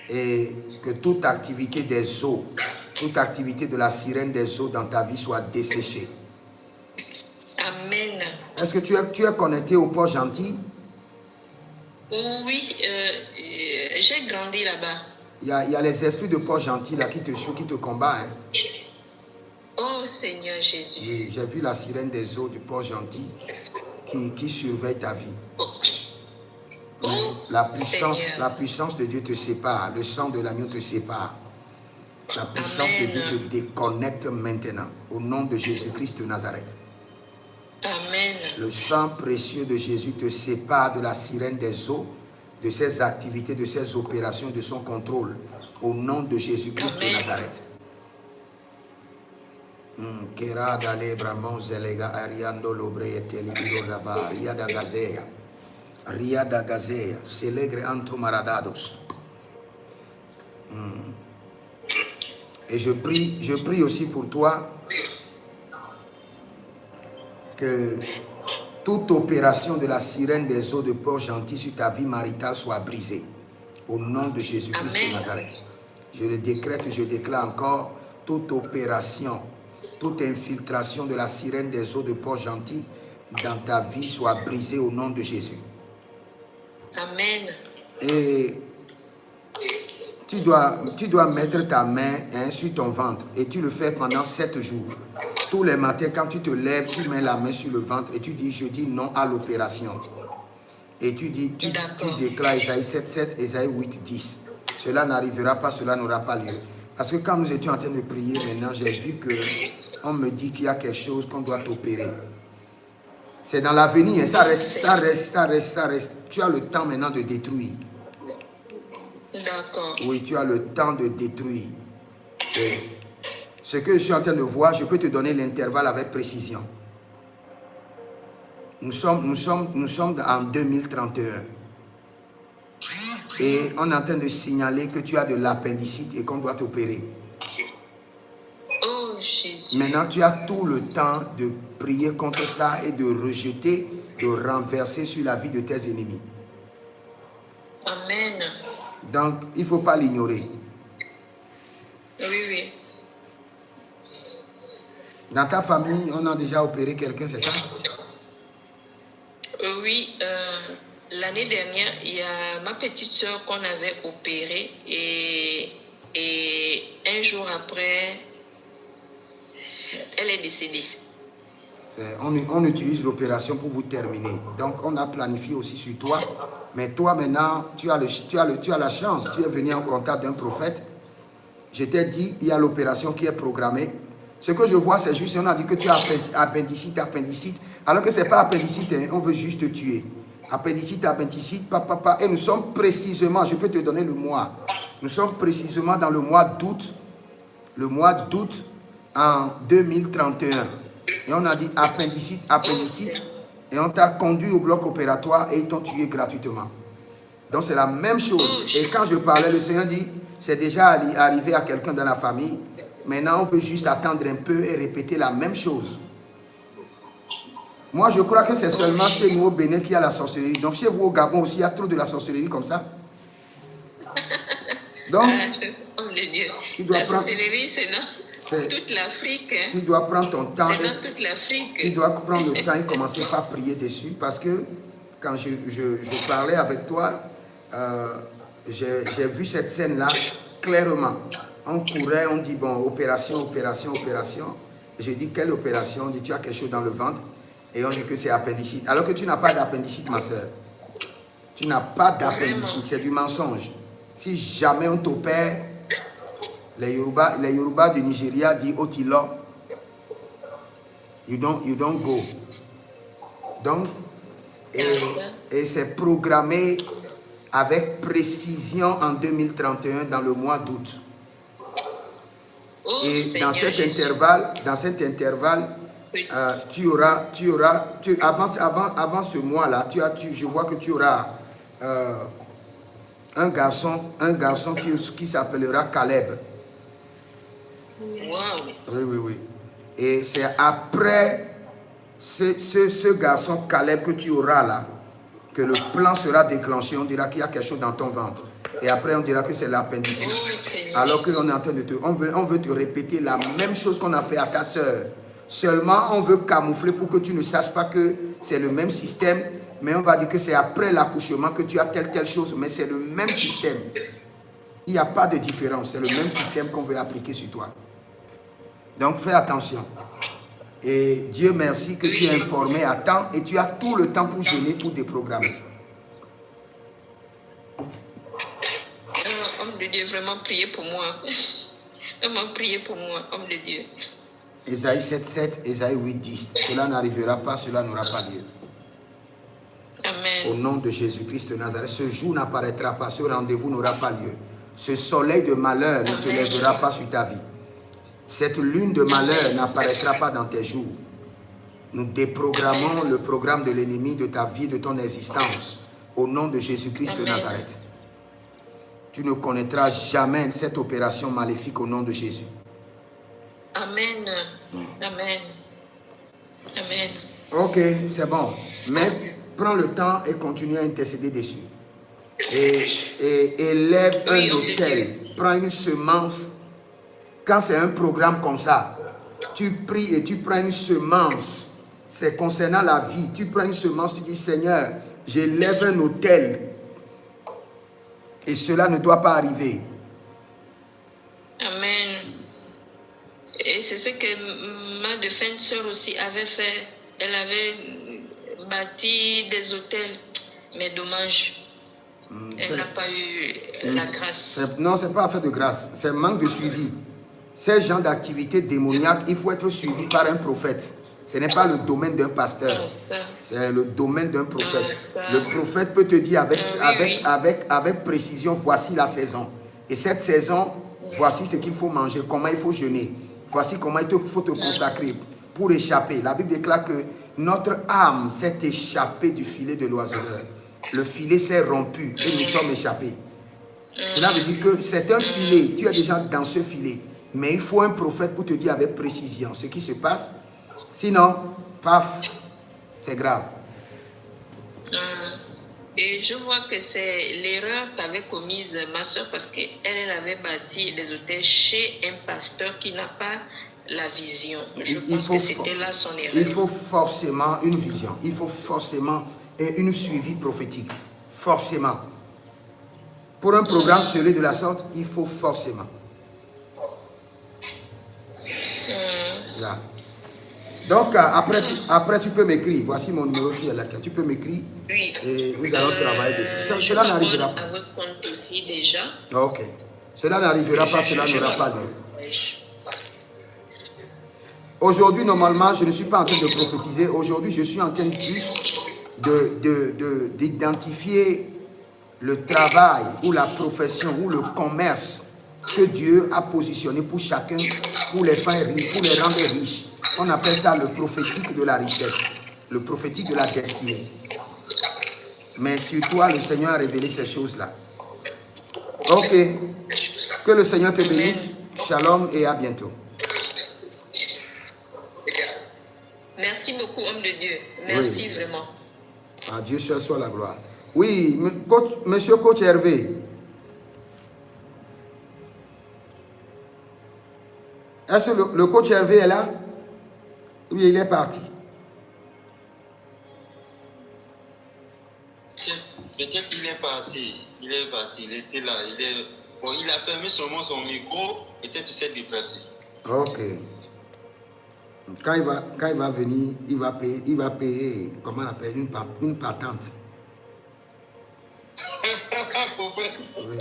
Et que toute activité des eaux, toute activité de la sirène des eaux dans ta vie soit desséchée. Amen. Est-ce que tu es connecté au port gentil? Oui, j'ai grandi là-bas. Il y a les esprits de port gentil là qui te suivent, qui te combattent. Hein? Oh Seigneur Jésus. Oui, j'ai vu la sirène des eaux du port gentil qui surveille ta vie. La puissance de Dieu te sépare, le sang de l'agneau te sépare. La puissance de Dieu te déconnecte maintenant, au nom de Jésus-Christ de Nazareth. Amen. Le sang précieux de Jésus te sépare de la sirène des eaux, de ses activités, de ses opérations, de son contrôle, au nom de Jésus-Christ de Nazareth. Kerada lebra monzelega ariando lobre eteli irodava riada gazea. Riada gazea. Selegre anto maradados. Et je prie aussi pour toi que toute opération de la sirène des eaux de Port-Gentil sur ta vie maritale soit brisée. Au nom de Jésus-Christ de Nazareth. Je le décrète, je déclare encore, toute opération, toute infiltration de la sirène des eaux de Port-Gentil dans ta vie soit brisée au nom de Jésus. Amen. Et tu dois mettre ta main sur ton ventre et tu le fais pendant 7 jours. Tous les matins, quand tu te lèves, tu mets la main sur le ventre et tu dis, je dis non à l'opération. Et tu déclares Isaïe 7, Isaïe 8, 10. Cela n'arrivera pas, cela n'aura pas lieu. Parce que quand nous étions en train de prier, maintenant, j'ai vu qu'on me dit qu'il y a quelque chose qu'on doit opérer. C'est dans l'avenir, ça reste. Tu as le temps maintenant de détruire. D'accord. Oui, tu as le temps de détruire. Ce que je suis en train de voir, je peux te donner l'intervalle avec précision. Nous sommes en 2031. Et on est en train de signaler que tu as de l'appendicite et qu'on doit t'opérer. Oh, Jésus. Maintenant, tu as tout le temps de prier contre ça et de rejeter, de renverser sur la vie de tes ennemis. Amen. Donc, il ne faut pas l'ignorer. Oui. Dans ta famille, on a déjà opéré quelqu'un, c'est ça? Oui, l'année dernière, il y a ma petite soeur qu'on avait opérée et un jour après, elle est décédée. On utilise l'opération pour vous terminer. Donc, on a planifié aussi sur toi. Mais toi, maintenant, tu as la chance. Tu es venu en contact d'un prophète. Je t'ai dit, il y a l'opération qui est programmée. Ce que je vois, c'est juste, on a dit que tu as appendicite. Alors que ce n'est pas appendicite, hein, on veut juste te tuer. Appendicite, papa. Et nous sommes précisément, je peux te donner le mois. Nous sommes précisément dans le mois d'août. Le mois d'août en 2031. Et on a dit appendicite. Et on t'a conduit au bloc opératoire et ils t'ont tué gratuitement. Donc c'est la même chose. Et quand je parlais, le Seigneur dit, c'est déjà arrivé à quelqu'un dans la famille. Maintenant, on veut juste attendre un peu et répéter la même chose. Moi, je crois que c'est seulement chez nous au Bénin qu'il y a la sorcellerie. Donc, chez vous au Gabon aussi, il y a trop de la sorcellerie comme ça. Donc, tu dois prendre... sorcellerie, c'est dans toute l'Afrique. Hein. Tu dois prendre ton temps. C'est dans toute l'Afrique. Tu dois prendre le temps et commencer par prier dessus. Parce que quand je parlais avec toi, j'ai vu cette scène-là clairement. On courait, on dit, bon, opération. Et je dis, quelle opération? On dit, tu as quelque chose dans le ventre. Et on dit que c'est appendicite. Alors que tu n'as pas d'appendicite, ma soeur. Tu n'as pas d'appendicite, c'est du mensonge. Si jamais on t'opère, les Yoruba du Nigeria disent Otilo, you don't go. Donc, et c'est programmé avec précision en 2031 dans le mois d'août. Et dans cet intervalle, tu auras avant ce mois-là, je vois que tu auras un garçon qui s'appellera Caleb. Wow. Oui. Et c'est après ce garçon Caleb que tu auras là, que le plan sera déclenché. On dira qu'il y a quelque chose dans ton ventre. Et après, on dira que c'est l'appendicite. Alors qu'on est en train de on veut te répéter la même chose qu'on a fait à ta soeur. Seulement, on veut camoufler pour que tu ne saches pas que c'est le même système. Mais on va dire que c'est après l'accouchement que tu as telle chose. Mais c'est le même système. Il n'y a pas de différence. C'est le même système qu'on veut appliquer sur toi. Donc, fais attention. Et Dieu merci que tu es informé à temps. Et tu as tout le temps pour jeûner, pour déprogrammer. Homme de Dieu, vraiment priez pour moi. Vraiment priez pour moi, homme de Dieu. Isaïe 7, Isaïe 8, 10. Cela n'arrivera pas, cela n'aura pas lieu. Amen. Au nom de Jésus-Christ de Nazareth, ce jour n'apparaîtra pas, ce rendez-vous n'aura pas lieu. Ce soleil de malheur ne se lèvera pas sur ta vie. Cette lune de malheur n'apparaîtra pas dans tes jours. Nous déprogrammons le programme de l'ennemi de ta vie, de ton existence, au nom de Jésus-Christ de Nazareth. Tu ne connaîtras jamais cette opération maléfique au nom de Jésus. Amen. Amen. Amen. Ok, c'est bon. Mais prends le temps et continue à intercéder dessus. Et lève un autel. Prends une semence. Quand c'est un programme comme ça, tu pries et tu prends une semence. C'est concernant la vie. Tu prends une semence, tu dis, Seigneur, j'élève un autel. Et cela ne doit pas arriver. Amen. Et c'est ce que ma défunte sœur aussi avait fait. Elle avait bâti des hôtels, mais dommage. Elle n'a pas eu la grâce. Non, ce n'est pas affaire de grâce. C'est manque de suivi. Ces genres d'activités démoniaques, il faut être suivi par un prophète. Ce n'est pas le domaine d'un pasteur. C'est le domaine d'un prophète. Le prophète peut te dire avec précision, voici la saison. Et cette saison, voici ce qu'il faut manger, comment il faut jeûner. Voici comment il faut te consacrer pour échapper. La Bible déclare que notre âme s'est échappée du filet de l'oiseleur. Le filet s'est rompu et nous sommes échappés. Cela veut dire que c'est un filet. Tu es déjà dans ce filet. Mais il faut un prophète pour te dire avec précision ce qui se passe. Sinon, paf, c'est grave. Et je vois que c'est l'erreur qu'avait commise ma soeur parce qu'elle avait bâti des hôtels chez un pasteur qui n'a pas la vision. Je pense que c'était là son erreur. Il faut forcément une vision. Il faut forcément une suivi prophétique. Forcément. Pour un programme scellé de la sorte, il faut forcément. Là. Donc, après, tu peux m'écrire. Voici mon numéro sur la carte. Tu peux m'écrire. Oui. Et nous allons travailler dessus. Cela n'arrivera pas. À votre compte aussi déjà. Ok. Cela n'arrivera pas, cela n'aura pas lieu. Aujourd'hui, normalement, je ne suis pas en train de prophétiser. Aujourd'hui, je suis en train juste d'identifier le travail ou la profession ou le commerce que Dieu a positionné pour chacun, pour les faire riches, pour les rendre riches. On appelle ça le prophétique de la richesse, le prophétique de la destinée. Mais sur toi, le Seigneur a révélé ces choses-là. Ok. Que le Seigneur te bénisse. Shalom et à bientôt. Merci beaucoup, homme de Dieu. Merci vraiment. À Dieu seul soit la gloire. Oui, monsieur coach Hervé. Est-ce que le coach Hervé est là? Oui, il est parti. Peut-être qu'il est parti. Il est parti. Il était là. Bon, il a fermé seulement son micro. Peut-être qu'il s'est déplacé. Ok. Quand il va venir, il va payer, comment on appelle, une patente. Oui.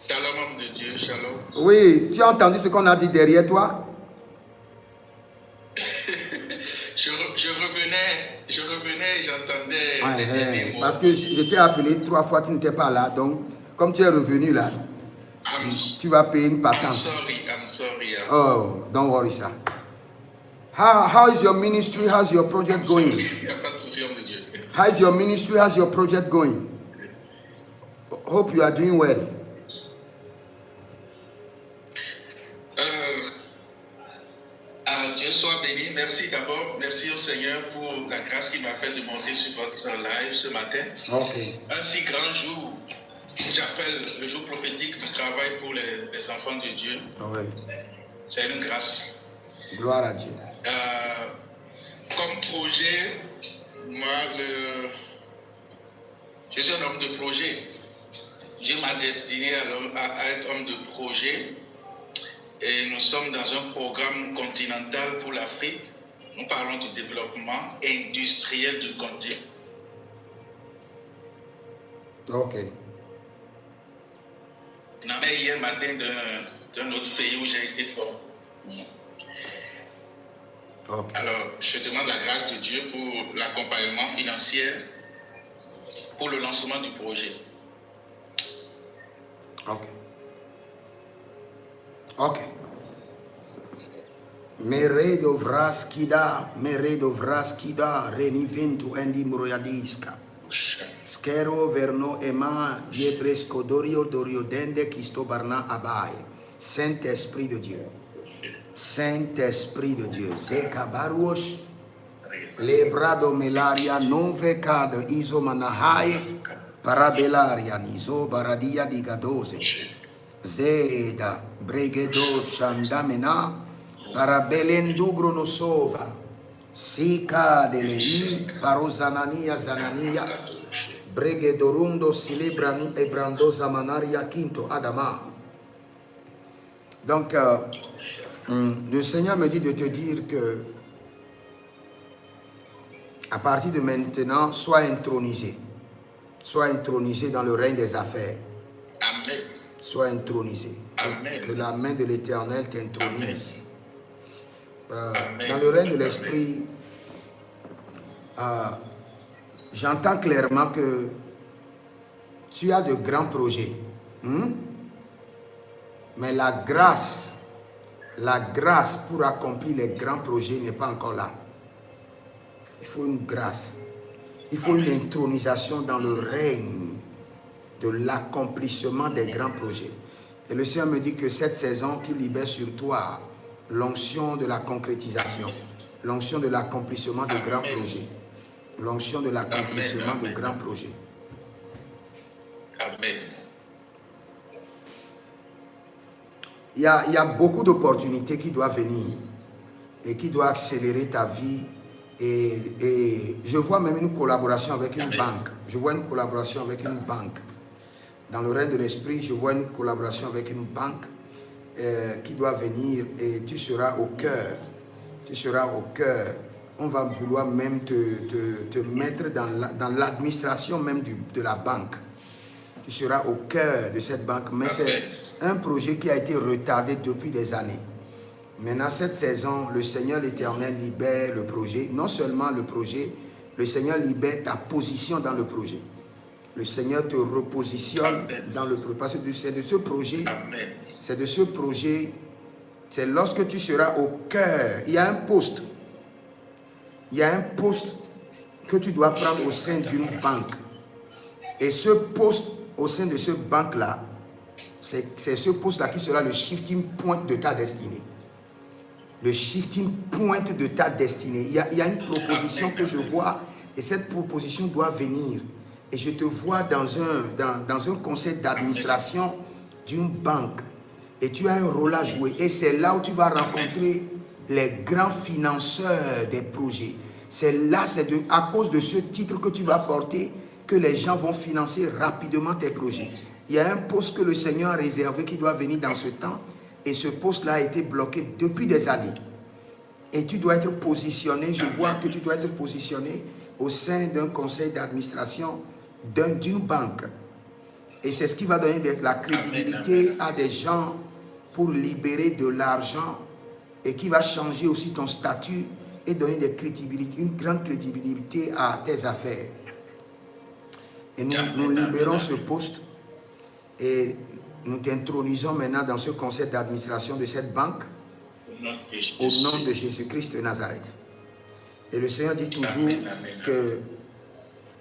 Shalom, homme de Dieu, shalom. Oui, tu as entendu ce qu'on a dit derrière toi? je revenais, j'entendais des mots. Parce que je t'ai appelé 3 fois, tu n'étais pas là. Donc, comme tu es revenu là, tu vas payer une patente. I'm sorry. Oh, don't worry, sir. How is your ministry? How's your project going? Il n'y a pas de souci, homme de Dieu. How is your ministry? How's your project going? Hope you are doing well. Dieu soit béni. Merci d'abord. Merci au Seigneur pour la grâce qu'il m'a fait de monter sur votre live ce matin. Okay. Un si grand jour, j'appelle le jour prophétique du travail pour les enfants de Dieu. Oui. C'est une grâce. Gloire à Dieu. Comme projet, moi, je suis un homme de projet. Dieu m'a destiné à être homme de projet. Et nous sommes dans un programme continental pour l'Afrique. Nous parlons du développement industriel du continent. Ok. On en est hier matin d'un autre pays où j'ai été fort. Okay. Alors, je demande la grâce de Dieu pour l'accompagnement financier, pour le lancement du projet. Ok. Ok. Meredo vraskida, renivintu endi mroyadiska. Skero verno ema yebresko dorio dende kisto barna abaye. Saint-Esprit de Dieu. Saint-Esprit de Dieu. Zeka baruosh. Lebrado melaria non vecade iso manahaye. Parabelaria niso baradia digadose. Zeda bregedo shandamena. Parabelendugro nosova. Sika delei parozanania zanania. Bregedorundo celebrani ebrando zamanaria quinto adama. Donc, le Seigneur me dit de te dire que à partir de maintenant, sois intronisé. Sois intronisé dans le règne des affaires. Amen. Sois intronisé. Amen. Que la main de l'Éternel t'intronise. Amen. Dans le règne de l'Esprit, j'entends clairement que tu as de grands projets. Mais la grâce pour accomplir les grands projets n'est pas encore là. Il faut une grâce. Il faut une intronisation dans le règne de l'accomplissement des grands projets. Et le Seigneur me dit que cette saison qu'il libère sur toi l'onction de la concrétisation, l'onction de l'accomplissement de grands projets, l'onction de l'accomplissement de grands projets. Amen. Il y a beaucoup d'opportunités qui doivent venir et qui doivent accélérer ta vie. Et je vois même une collaboration avec une banque. Je vois une collaboration avec une banque. Dans le règne de l'esprit, je vois une collaboration avec une banque qui doit venir et tu seras au cœur. Tu seras au cœur. On va vouloir même te mettre dans l'administration même de la banque. Tu seras au cœur de cette banque. Mais c'est un projet qui a été retardé depuis des années. Maintenant, cette saison, le Seigneur l'Éternel libère le projet. Non seulement le projet, le Seigneur libère ta position dans le projet. Le Seigneur te repositionne dans le projet. Parce que c'est de ce projet, c'est de ce projet, c'est lorsque tu seras au cœur. Il y a un poste. Il y a un poste que tu dois prendre au sein d'une banque. Et ce poste au sein de cette banque-là, c'est ce poste-là qui sera le shifting point de ta destinée. Le shifting point de ta destinée. Il y a une proposition que je vois et cette proposition doit venir. Et je te vois dans un conseil d'administration d'une banque. Et tu as un rôle à jouer. Et c'est là où tu vas rencontrer les grands financeurs des projets. C'est là, à cause de ce titre que tu vas porter, que les gens vont financer rapidement tes projets. Il y a un poste que le Seigneur a réservé qui doit venir dans ce temps. Et ce poste-là a été bloqué depuis des années. Et tu dois être positionné, je vois que tu dois être positionné au sein d'un conseil d'administration d'une banque. Et c'est ce qui va donner de la crédibilité à des gens pour libérer de l'argent et qui va changer aussi ton statut et donner une grande crédibilité à tes affaires. Et nous libérons ce poste et nous t'intronisons maintenant dans ce conseil d'administration de cette banque au nom de Jésus-Christ de Nazareth. Et le Seigneur dit toujours que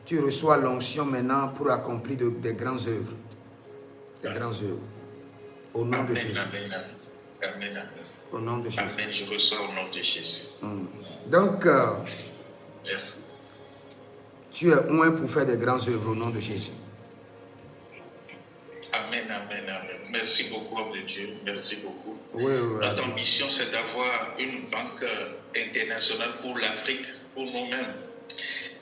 tu reçois l'onction maintenant pour accomplir des grandes œuvres. Des grandes œuvres. Au nom de Jésus. Amen. Au nom de Jésus. Amen. Je reçois au nom de Jésus. Donc, tu es loin pour faire des grandes œuvres au nom de Jésus. Amen. Merci beaucoup, homme de Dieu. Merci beaucoup. Oui, Notre ambition, c'est d'avoir une banque internationale pour l'Afrique, pour nous-mêmes.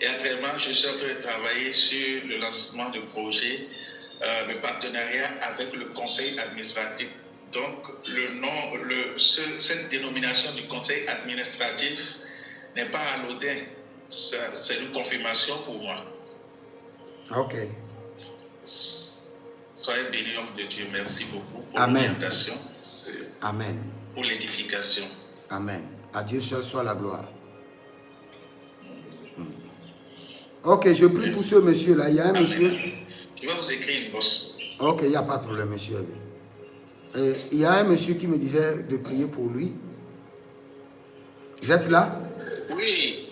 Et actuellement, je suis en train de travailler sur le lancement du projet, le partenariat avec le conseil administratif. Donc, cette dénomination du conseil administratif n'est pas anodin. C'est une confirmation pour moi. Ok. Soyez bénis, homme de Dieu. Merci beaucoup pour Amen. l'invitation. Amen. Pour l'édification. Amen. À Dieu seul soit la gloire. Ok, je prie pour ce monsieur-là. Il y a un monsieur. Je vais vous écrire une bosse. Ok, il n'y a pas de problème, monsieur. Et il y a un monsieur qui me disait de prier pour lui. Vous êtes là? Oui.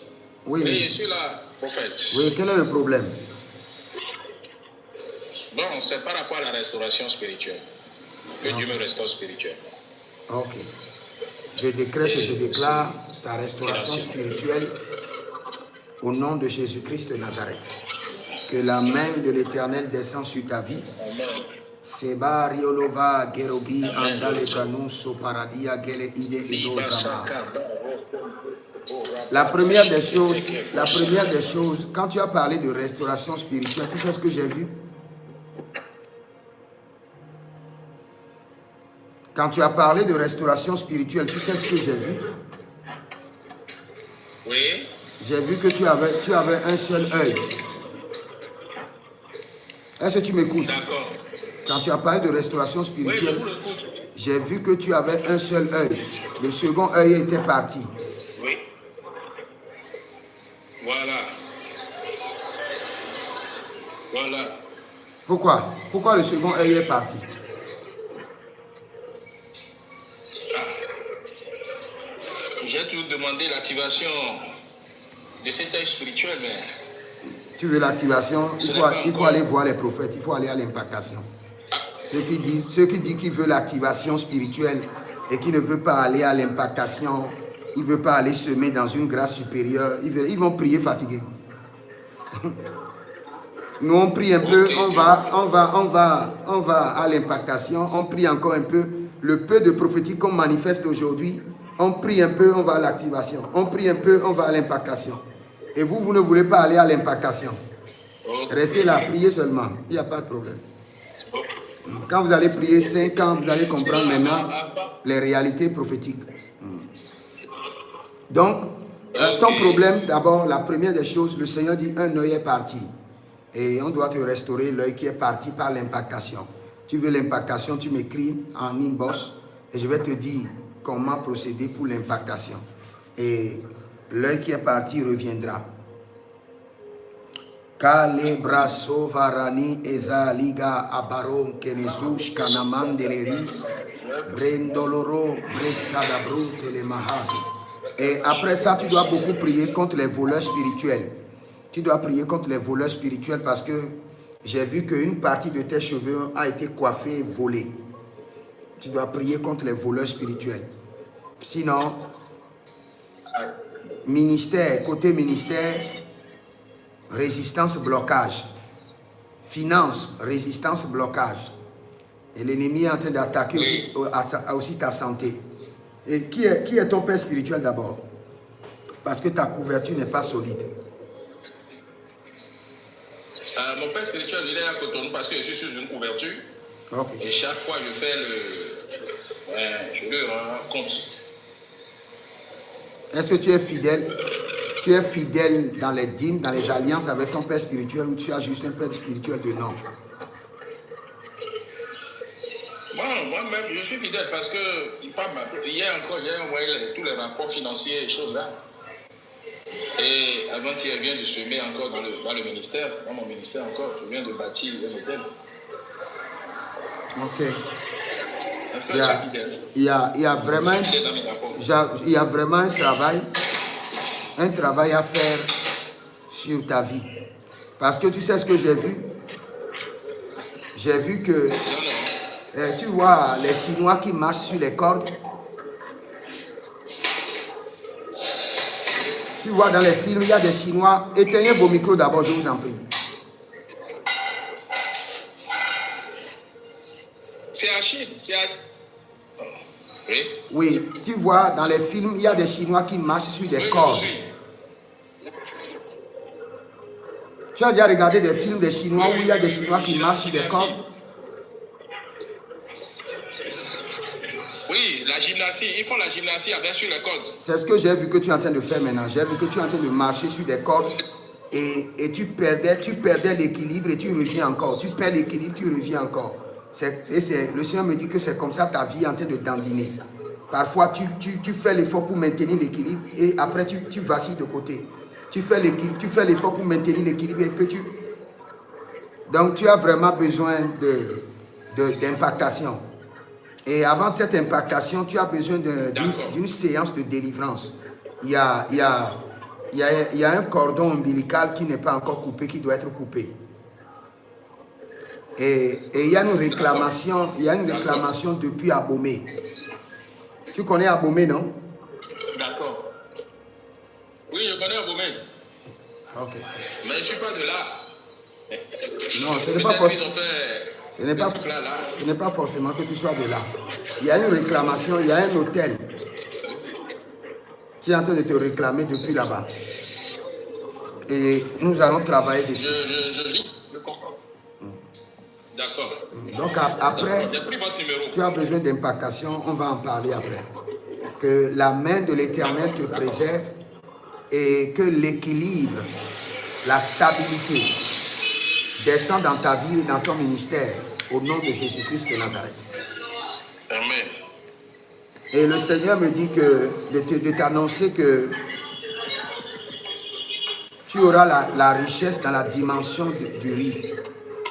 Oui. Oui, je suis là, prophète. Oui, quel est le problème? Bon, c'est par rapport à la restauration spirituelle. Que Dieu me restaure spirituellement. Ok. Je décrète et je déclare ta restauration spirituelle au nom de Jésus-Christ de Nazareth. Que la main de l'Éternel descend sur ta vie. Seba riolova gerogi andale branuso paradia gele ide idozama. La première des choses, quand tu as parlé de restauration spirituelle, tu sais ce que j'ai vu? Quand tu as parlé de restauration spirituelle, tu sais ce que j'ai vu? Oui. J'ai vu que tu avais un seul œil. Est-ce que tu m'écoutes? D'accord. Quand tu as parlé de restauration spirituelle, j'ai vu que tu avais un seul œil. Le second œil était parti. Oui. Voilà. Voilà. Pourquoi? Pourquoi le second œil est parti? J'ai toujours demandé l'activation de cet œil spirituel, mais... Tu veux l'activation? Il faut aller voir les prophètes, il faut aller à l'impactation. Ceux qui disent qu'ils veulent l'activation spirituelle et qui ne veulent pas aller à l'impactation, ils ne veulent pas aller semer dans une grâce supérieure, ils vont prier fatigués. Nous on prie un peu, on va à l'impactation, on prie encore un peu. Le peu de prophétique qu'on manifeste aujourd'hui, on prie un peu, on va à l'activation. On prie un peu, on va à l'impactation. Et vous ne voulez pas aller à l'impactation. Restez là, priez seulement. Il n'y a pas de problème. Quand vous allez prier 5 ans, vous allez comprendre maintenant les réalités prophétiques. Donc, ton problème, d'abord, la première des choses, le Seigneur dit un œil est parti. Et on doit te restaurer l'œil qui est parti par l'impactation. Tu veux l'impactation, tu m'écris en inbox et je vais te dire comment procéder pour l'impactation. Et l'œil qui est parti reviendra. Kale braso varani eza liga abaron kenezush kanaman deleris brendoloro breskada brunte le mahazo. Et après ça, tu dois beaucoup prier contre les voleurs spirituels. Tu dois prier contre les voleurs spirituels parce que j'ai vu qu'une partie de tes cheveux a été coiffée et volée. Tu dois prier contre les voleurs spirituels. Sinon, ministère, côté ministère, résistance, blocage. Finance, résistance, blocage. Et l'ennemi est en train d'attaquer aussi ta santé. Et qui est ton père spirituel d'abord? Parce que ta couverture n'est pas solide. Mon père spirituel, il est à Cotonou parce que je suis sur une couverture. Okay. Et chaque fois, je fais je le rends compte. Est-ce que tu es fidèle? Tu es fidèle dans les dîmes, dans les alliances avec ton père spirituel ou tu as juste un père spirituel de nom? Moi-même, je suis fidèle parce que hier encore, j'ai envoyé tous les rapports financiers et choses là. Et avant-hier, je viens de semer encore dans le ministère, dans mon ministère encore, je viens de bâtir un hôtel. Ok. Il y a vraiment un travail à faire sur ta vie. Parce que tu sais ce que j'ai vu? J'ai vu que, tu vois les Chinois qui marchent sur les cordes. Tu vois dans les films, il y a des Chinois. Éteignez vos micros d'abord, je vous en prie. C'est à Chine, Oui. Oui, tu vois dans les films, il y a des Chinois qui marchent sur des cordes. Tu as déjà regardé des films des Chinois où il y a des Chinois qui marchent sur des cordes? Oui, la gymnastie, ils font la gymnastie avec sur les cordes. C'est ce que j'ai vu que tu es en train de faire maintenant. J'ai vu que tu es en train de marcher sur des cordes et tu perdais l'équilibre et tu reviens encore. Tu perds l'équilibre, tu reviens encore. Le Seigneur me dit que c'est comme ça ta vie est en train de dandiner. Parfois, tu fais l'effort pour maintenir l'équilibre et après tu vacilles de côté. Tu fais l'effort pour maintenir l'équilibre et puis Donc, tu as vraiment besoin d'impactation. Et avant cette impactation, tu as besoin d'une séance de délivrance. il y a un cordon ombilical qui n'est pas encore coupé, qui doit être coupé. Et il y a une réclamation, depuis Abomey. Tu connais Abomey, non? D'accord. Oui, je connais Abomey. Ok. Mais je ne suis pas de là. Non, ce n'est pas forcément que tu sois de là. Il y a une réclamation, il y a un hôtel qui est en train de te réclamer depuis là-bas. Et nous allons travailler dessus. Je comprends. D'accord. Donc après, J'ai pris votre numéro. tu as besoin d'impactation, on va en parler après. Que la main de l'Éternel te préserve et que l'équilibre, la stabilité descend dans ta vie et dans ton ministère au nom de Jésus-Christ de Nazareth. Amen. Et le Seigneur me dit de t'annoncer que tu auras la richesse dans la dimension du riz.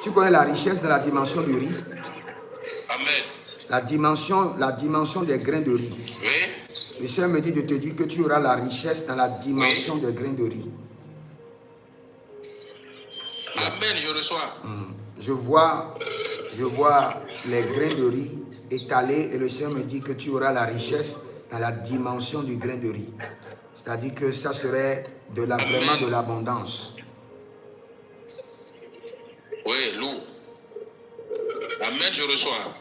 Tu connais la richesse dans la dimension du riz? Amen. La dimension des grains de riz. Oui. Le Seigneur me dit de te dire que tu auras la richesse dans la dimension des grains de riz. Amen, je reçois. Je vois les grains de riz étalés et le Seigneur me dit que tu auras la richesse dans la dimension du grain de riz. C'est-à-dire que ça serait vraiment de l'abondance. Oui, lourd. Amen, je reçois.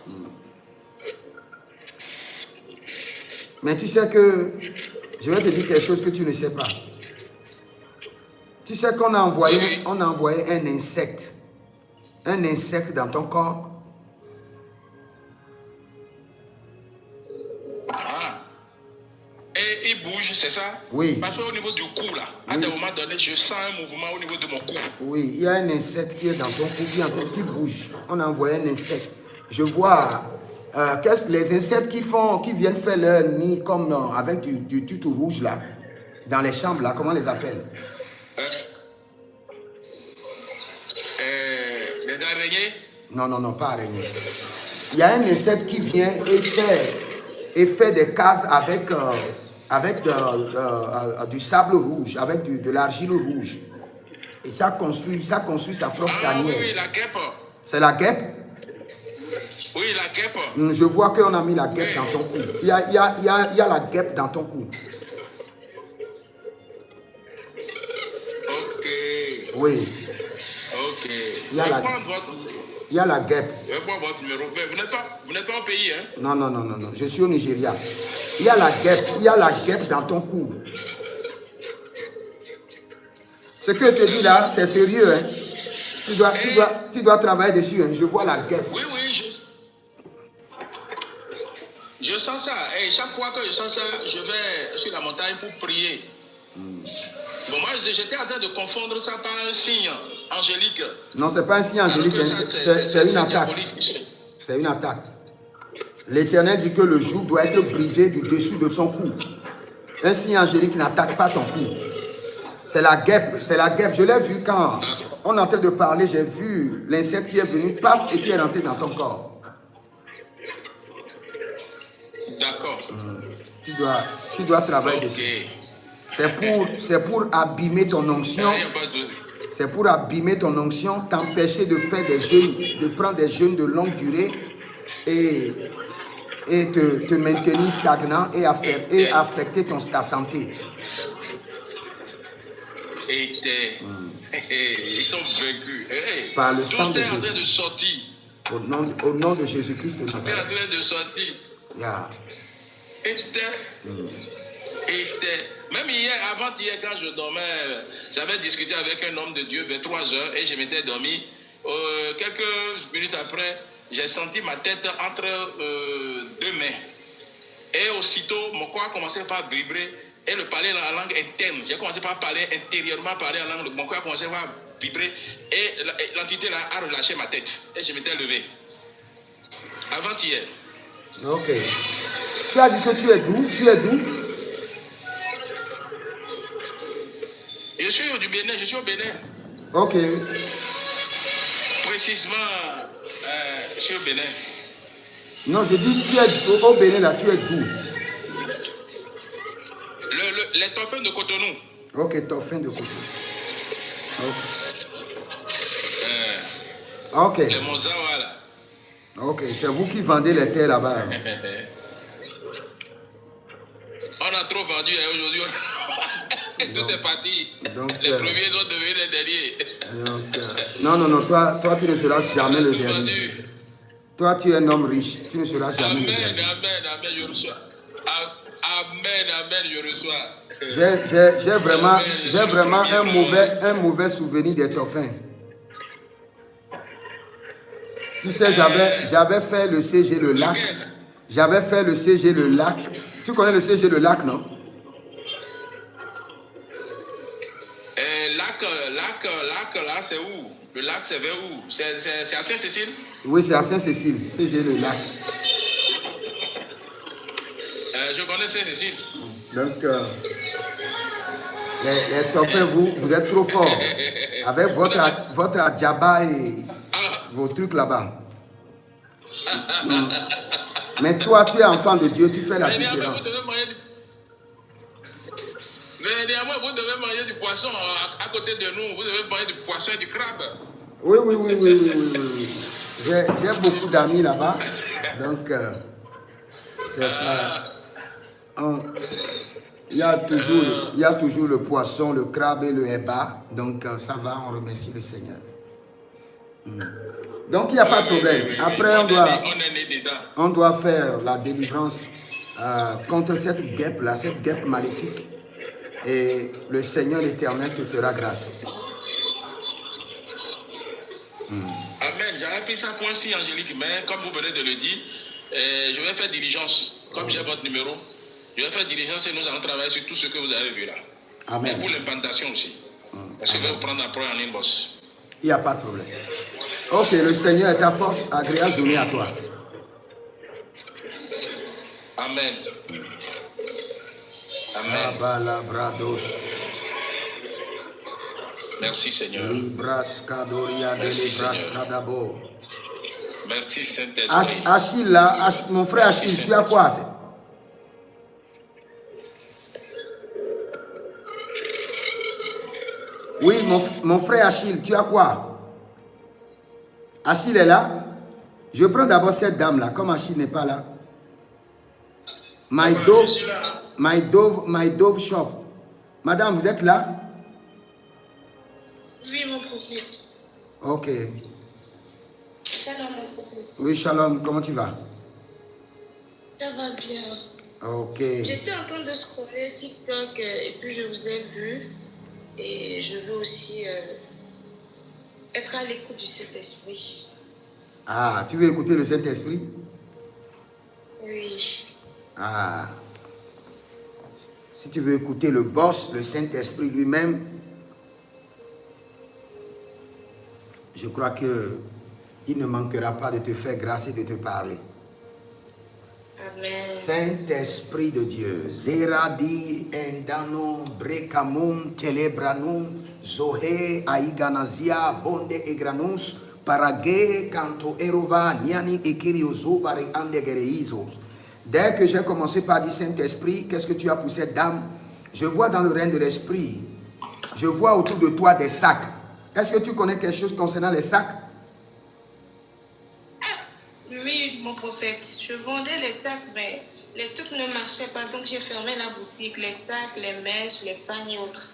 Mais tu sais que je vais te dire quelque chose que tu ne sais pas. Tu sais qu'on a envoyé un insecte dans ton corps. Ah. Et il bouge, c'est ça? Oui. Parce qu'au niveau du cou, là, à des moments donnés, je sens un mouvement au niveau de mon cou. Oui, il y a un insecte qui est dans ton cou, qui bouge. On a envoyé un insecte. Je vois les insectes qui viennent faire leur nid comme avec du tutu rouge là, dans les chambres là, comment on les appelle? Les araignées? Non, pas araignées. Il y a un insecte qui vient et fait des cases avec du sable rouge, avec de l'argile rouge. Et ça construit sa propre tanière. Oui, la guêpe. C'est la guêpe? Oui, la guêpe. Je vois qu'on a mis la guêpe dans ton cou. Il y a la guêpe dans ton cou. Ok. Oui. Ok. Il y a la guêpe. Je vais prendre votre numéro. Mais vous n'êtes pas au pays, hein? Non. Je suis au Nigeria. Il y a la guêpe dans ton cou. Ce que je te dis là, c'est sérieux, hein? Tu dois travailler dessus, hein? Je vois la guêpe. Oui, je sens ça. Et chaque fois que je sens ça, je vais sur la montagne pour prier. Bon, moi, j'étais en train de confondre ça par un signe angélique. Non, c'est pas un signe angélique, c'est une attaque. C'est une attaque. L'Éternel dit que le joug doit être brisé du dessous de son cou. Un signe angélique n'attaque pas ton cou. C'est la guêpe. Je l'ai vu quand on est en train de parler, j'ai vu l'insecte qui est venu, paf, et qui est rentré dans ton corps. D'accord. Tu dois travailler dessus. C'est pour abîmer ton onction. C'est pour abîmer ton onction, t'empêcher de faire des jeûnes, de prendre des jeûnes de longue durée et te maintenir stagnant et affecter ta santé. Ils sont vaincus. Par le sang de Jésus. En train de sortir. Au nom de Jésus-Christ de Nazareth. En train de sortir. Yeah. Même avant-hier, quand je dormais, j'avais discuté avec un homme de Dieu vers 3 heures et je m'étais dormi. Quelques minutes après, j'ai senti ma tête entre deux mains. Et aussitôt, mon corps a commencé par vibrer et le parler dans la langue interne. J'ai commencé par parler intérieurement, parler en langue. Mon corps a commencé par vibrer et l'entité là a relâché ma tête. Et je m'étais levé. Avant-hier. Ok. Tu as dit que tu es d'où? Je suis du Bénin, je suis au Bénin. Ok. Précisément, je suis au Bénin. Non, je dis tu es au Bénin là, tu es d'où? Les torfins de Cotonou. Ok, torfin de Cotonou. Ok. Les Mozawa là. Ok, c'est vous qui vendez les terres là-bas. On a trop vendu aujourd'hui. Tout est parti. Donc, les premiers sont devenus les derniers. Donc, non, toi tu ne seras jamais le Tout dernier. vendu. Toi, tu es un homme riche, tu ne seras jamais le dernier. Amen, je reçois. Amen, je reçois. J'ai vraiment un mauvais souvenir des torfins. Tu sais, j'avais fait le CG Le Lac. J'avais fait le CG Le Lac. Tu connais le CG Le Lac, non? Lac, là, c'est où? Le lac, c'est vers où? C'est à Saint-Cécile? Oui, c'est à Saint-Cécile. CG Le Lac. Je connais Saint-Cécile. Donc, les torfins, vous êtes trop forts. Avec votre adjaba et vos trucs là-bas. Mais toi, tu es enfant de Dieu, tu fais la différence. Mais néanmoins, vous devez manger du poisson à côté de nous. Vous devez manger du poisson et du crabe. Oui. J'ai beaucoup d'amis là-bas. Donc, c'est pas... Il y a toujours le poisson, le crabe et le eba. Donc, ça va, on remercie le Seigneur. Donc, il n'y a pas de problème. Après, on doit faire la délivrance contre cette guêpe-là, cette guêpe maléfique. Et le Seigneur l'Éternel te fera grâce. Amen. J'avais pris ça pour un signe angélique, mais comme vous venez de le dire, je vais faire diligence. Comme j'ai votre numéro, je vais faire diligence et nous allons travailler sur tout ce que vous avez vu là. Amen. Et pour l'implantation aussi. Parce que je vais vous prendre après en inbox. Il n'y a pas de problème. Ok, le Seigneur est ta force. Agréable journée à toi. Amen. Amen. Merci Seigneur. Merci Seigneur. Merci Saint-Esprit. Achille là, mon frère Achille, tu as quoi? Oui, mon frère Achille, tu as quoi? Achille est là? Je prends d'abord cette dame-là, comme Achille n'est pas là. My Dove Shop. Madame, vous êtes là? Oui, mon prophète. Ok. Shalom, mon prophète. Oui, shalom, comment tu vas? Ça va bien. Ok. J'étais en train de scroller TikTok et puis je vous ai vu. Et je veux aussi être à l'écoute du Saint-Esprit. Ah, tu veux écouter le Saint-Esprit? Oui. Ah. Si tu veux écouter le boss, le Saint-Esprit lui-même, je crois qu'il ne manquera pas de te faire grâce et de te parler. Amen. Saint-Esprit de Dieu, Zeradi Endano Brekamum Telebranum Zohe Aiganazia Bonde Egranus Parage Kanto Erova Niani Ekiriozo Bare Andegereizos. Dès que j'ai commencé par dire Saint-Esprit, qu'est-ce que tu as pour cette dame? Je vois dans le règne de l'Esprit, je vois autour de toi des sacs. Est-ce que tu connais quelque chose concernant les sacs? Oui, mon prophète. Je vendais les sacs, mais les trucs ne marchaient pas. Donc, j'ai fermé la boutique. Les sacs, les mèches, les pagnes et autres.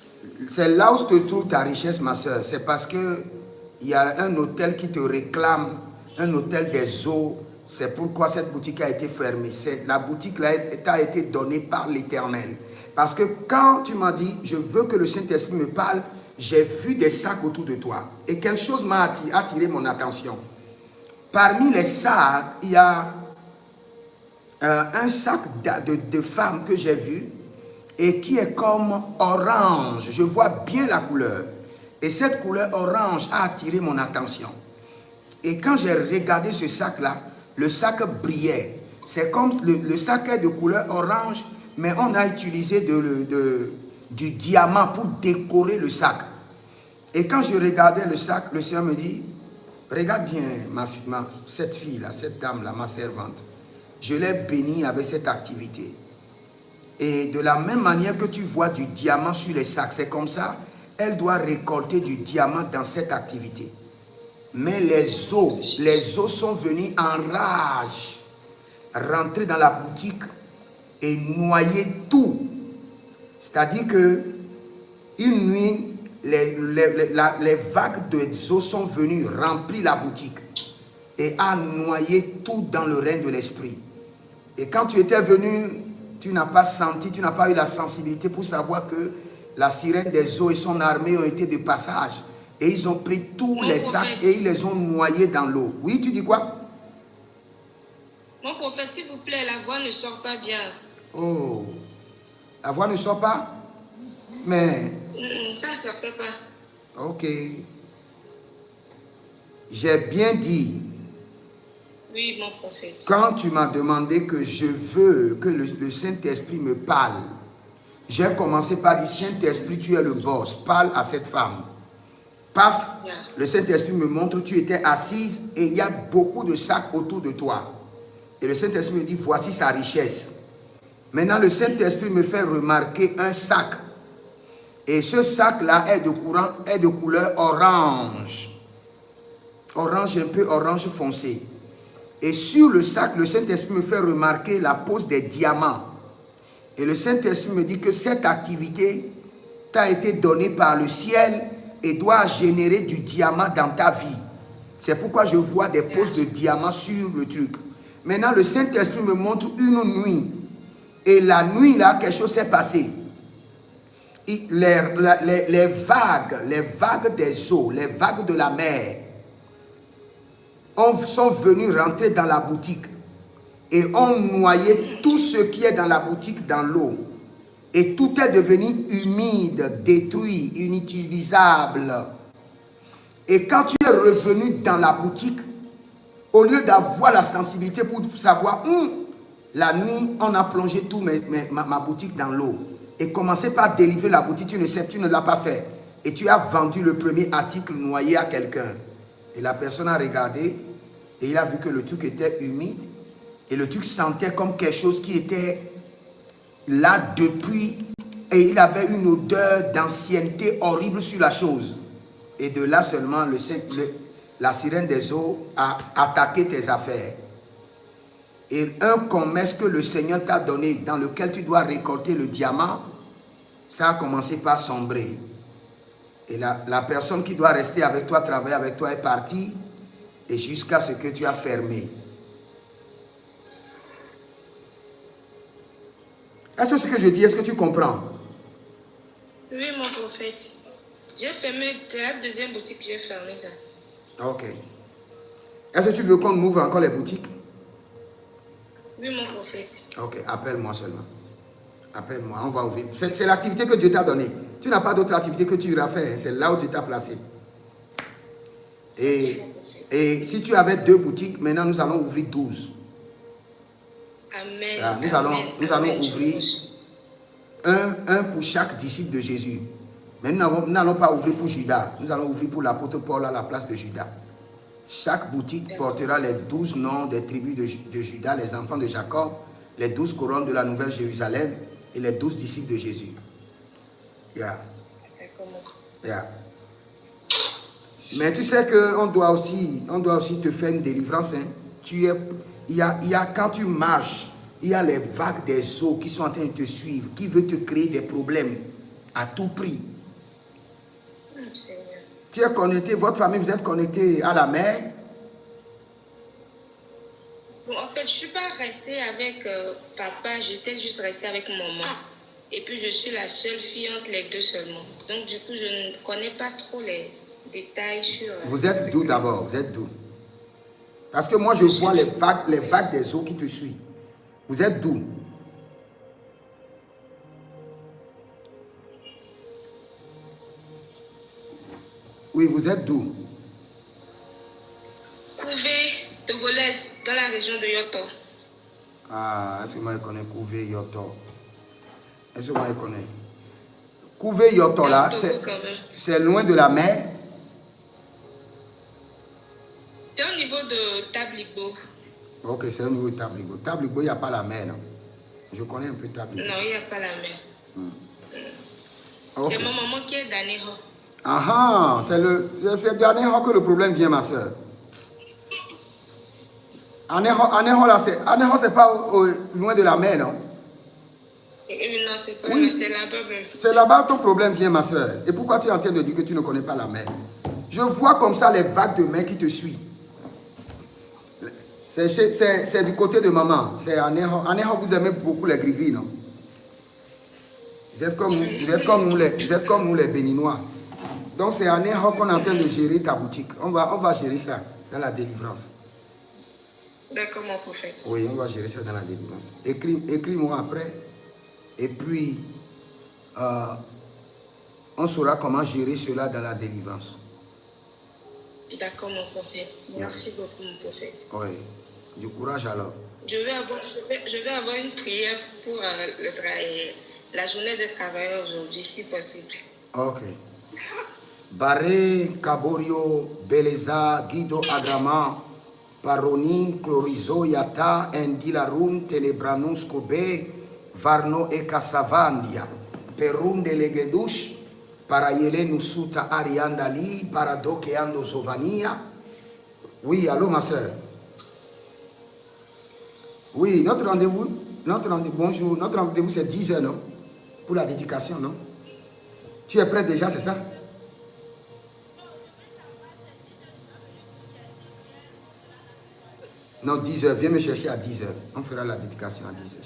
C'est là où se trouve ta richesse, ma soeur. C'est parce qu'il y a un hôtel qui te réclame, un hôtel des eaux. C'est pourquoi cette boutique a été fermée. La boutique là t'a été donnée par l'Éternel. Parce que quand tu m'as dit, je veux que le Saint-Esprit me parle, j'ai vu des sacs autour de toi. Et quelque chose m'a attiré mon attention. Parmi les sacs, il y a un sac de femmes que j'ai vu et qui est comme orange. Je vois bien la couleur. Et cette couleur orange a attiré mon attention. Et quand j'ai regardé ce sac-là, le sac brillait. C'est comme le sac est de couleur orange, mais on a utilisé du diamant pour décorer le sac. Et quand je regardais le sac, le Seigneur me dit, regarde bien cette fille-là, cette dame-là, ma servante. Je l'ai bénie avec cette activité. Et de la même manière que tu vois du diamant sur les sacs, c'est comme ça, elle doit récolter du diamant dans cette activité. Mais les eaux sont venues en rage, rentrer dans la boutique et noyer tout. C'est-à-dire que une nuit, les vagues d'eau sont venues remplir la boutique et a noyé tout dans le règne de l'esprit. Et quand tu étais venu, tu n'as pas senti, tu n'as pas eu la sensibilité pour savoir que la sirène des eaux et son armée ont été de passage. Et ils ont pris tous les sacs et ils les ont noyés dans l'eau. Oui, tu dis quoi? Mon prophète, s'il vous plaît, la voix ne sort pas bien. Oh, la voix ne sort pas? Mais... ça ne sort pas. Ok. J'ai bien dit. Oui, mon prophète. Quand tu m'as demandé que je veux que le Saint-Esprit me parle, j'ai commencé par dire, Saint-Esprit, tu es le boss, parle à cette femme. Paf, le Saint-Esprit me montre, tu étais assise et il y a beaucoup de sacs autour de toi. Et le Saint-Esprit me dit, voici sa richesse. Maintenant, le Saint-Esprit me fait remarquer un sac. Et ce sac-là est de couleur orange. Orange, un peu orange foncé. Et sur le sac, le Saint-Esprit me fait remarquer la pose des diamants. Et le Saint-Esprit me dit que cette activité t'a été donnée par le ciel et doit générer du diamant dans ta vie. C'est pourquoi je vois des poses de diamants sur le truc. Maintenant, le Saint-Esprit me montre une nuit. Et la nuit, là, quelque chose s'est passé. Les vagues des eaux, les vagues de la mer sont venues rentrer dans la boutique et ont noyé tout ce qui est dans la boutique dans l'eau. Et tout est devenu humide, détruit, inutilisable. Et quand tu es revenu dans la boutique, au lieu d'avoir la sensibilité pour savoir, la nuit, on a plongé tout ma boutique dans l'eau. Et commencer par délivrer la boutique, tu ne l'as pas fait. Et tu as vendu le premier article noyé à quelqu'un. Et la personne a regardé et il a vu que le truc était humide. Et le truc sentait comme quelque chose qui était là depuis. Et il avait une odeur d'ancienneté horrible sur la chose. Et de là seulement, la sirène des eaux a attaqué tes affaires. Et un commerce que le Seigneur t'a donné, dans lequel tu dois récolter le diamant, ça a commencé par sombrer. Et la personne qui doit rester avec toi, travailler avec toi, est partie, et jusqu'à ce que tu as fermé. Est-ce que ce que je dis, est-ce que tu comprends? Oui, mon prophète. J'ai fermé, c'est la deuxième boutique que j'ai fermée, ça. Ok. Est-ce que tu veux qu'on ouvre encore les boutiques? Oui, mon prophète. Ok, appelle-moi seulement. Appelle-moi, on va ouvrir. C'est l'activité que Dieu t'a donnée. Tu n'as pas d'autre activité que tu iras faire. C'est là où tu t'as placé. Et si tu avais 2 boutiques, maintenant nous allons ouvrir 12. Amen. Là, nous allons ouvrir un pour chaque disciple de Jésus. Mais nous n'allons pas ouvrir pour Judas. Nous allons ouvrir pour l'apôtre Paul à la place de Judas. Chaque boutique portera les 12 noms des tribus de Judas, les enfants de Jacob, les 12 couronnes de la Nouvelle Jérusalem et les 12 disciples de Jésus. Yeah. Yeah. Mais tu sais qu'on doit aussi te faire une délivrance. Hein. Quand tu marches, il y a les vagues des eaux qui sont en train de te suivre, qui veulent te créer des problèmes à tout prix. Tu es connecté, votre famille, vous êtes connecté à la mer? Bon, en fait, je ne suis pas restée avec papa, j'étais juste restée avec maman. Et puis, je suis la seule fille entre les deux seulement. Donc, du coup, je ne connais pas trop les détails sur... Vous êtes d'où d'abord? Vous êtes d'où? Parce que moi, je vois les vagues des eaux qui te suivent. Vous êtes d'où? Oui, vous êtes d'où? Couvé, Togolaise, dans la région de Yoto. Ah, est-ce que moi je connais Couvé, Yoto? Est-ce que moi je connais? Couvé, Yoto là, c'est loin de la mer? C'est au niveau de Tablibo. Ok, c'est au niveau de Tablibo. Tablibo, il n'y a pas la mer, non? Je connais un peu ta Bible. Non, il n'y a pas la mère. Ok. C'est ma maman qui est d'Aného. Ah, c'est le dernier que le problème vient, ma soeur. Aného, là, c'est pas loin de la mer, non? Non, c'est pas Oui. c'est là-bas même. C'est là-bas que ton problème vient, ma soeur. Et pourquoi tu es en train de dire que tu ne connais pas la mer? Je vois comme ça les vagues de mer qui te suivent. C'est du côté de maman. C'est Aného. Aného, vous aimez beaucoup les gris-gris, non? Vous êtes comme nous les Béninois. Donc c'est Aného qu'on est en train de gérer ta boutique. On va gérer ça dans la délivrance. D'accord, mon prophète. Oui, on va gérer ça dans la délivrance. Écris-moi après. Et puis, on saura comment gérer cela dans la délivrance. D'accord, mon prophète. Merci beaucoup, mon prophète. Oui. Du courage alors. Je vais avoir une prière pour la journée des travailleurs aujourd'hui, si possible. Ok. Baré, Kaborio, Beleza, Guido Agrama, Paroni, Clorizo, Yata, Endilarun, Telebranus, Kobe, Varno e Casavandia, Perun de Legedouche, Parayele Nusuta Ariandali, Paradokeando Zovania. Oui, allô ma soeur. Oui, notre rendez-vous, bonjour, notre rendez-vous c'est 10h, non? Pour la dédication, non? Tu es prêt déjà, c'est ça? Non, 10h, viens me chercher à 10h. On fera la dédication à 10h.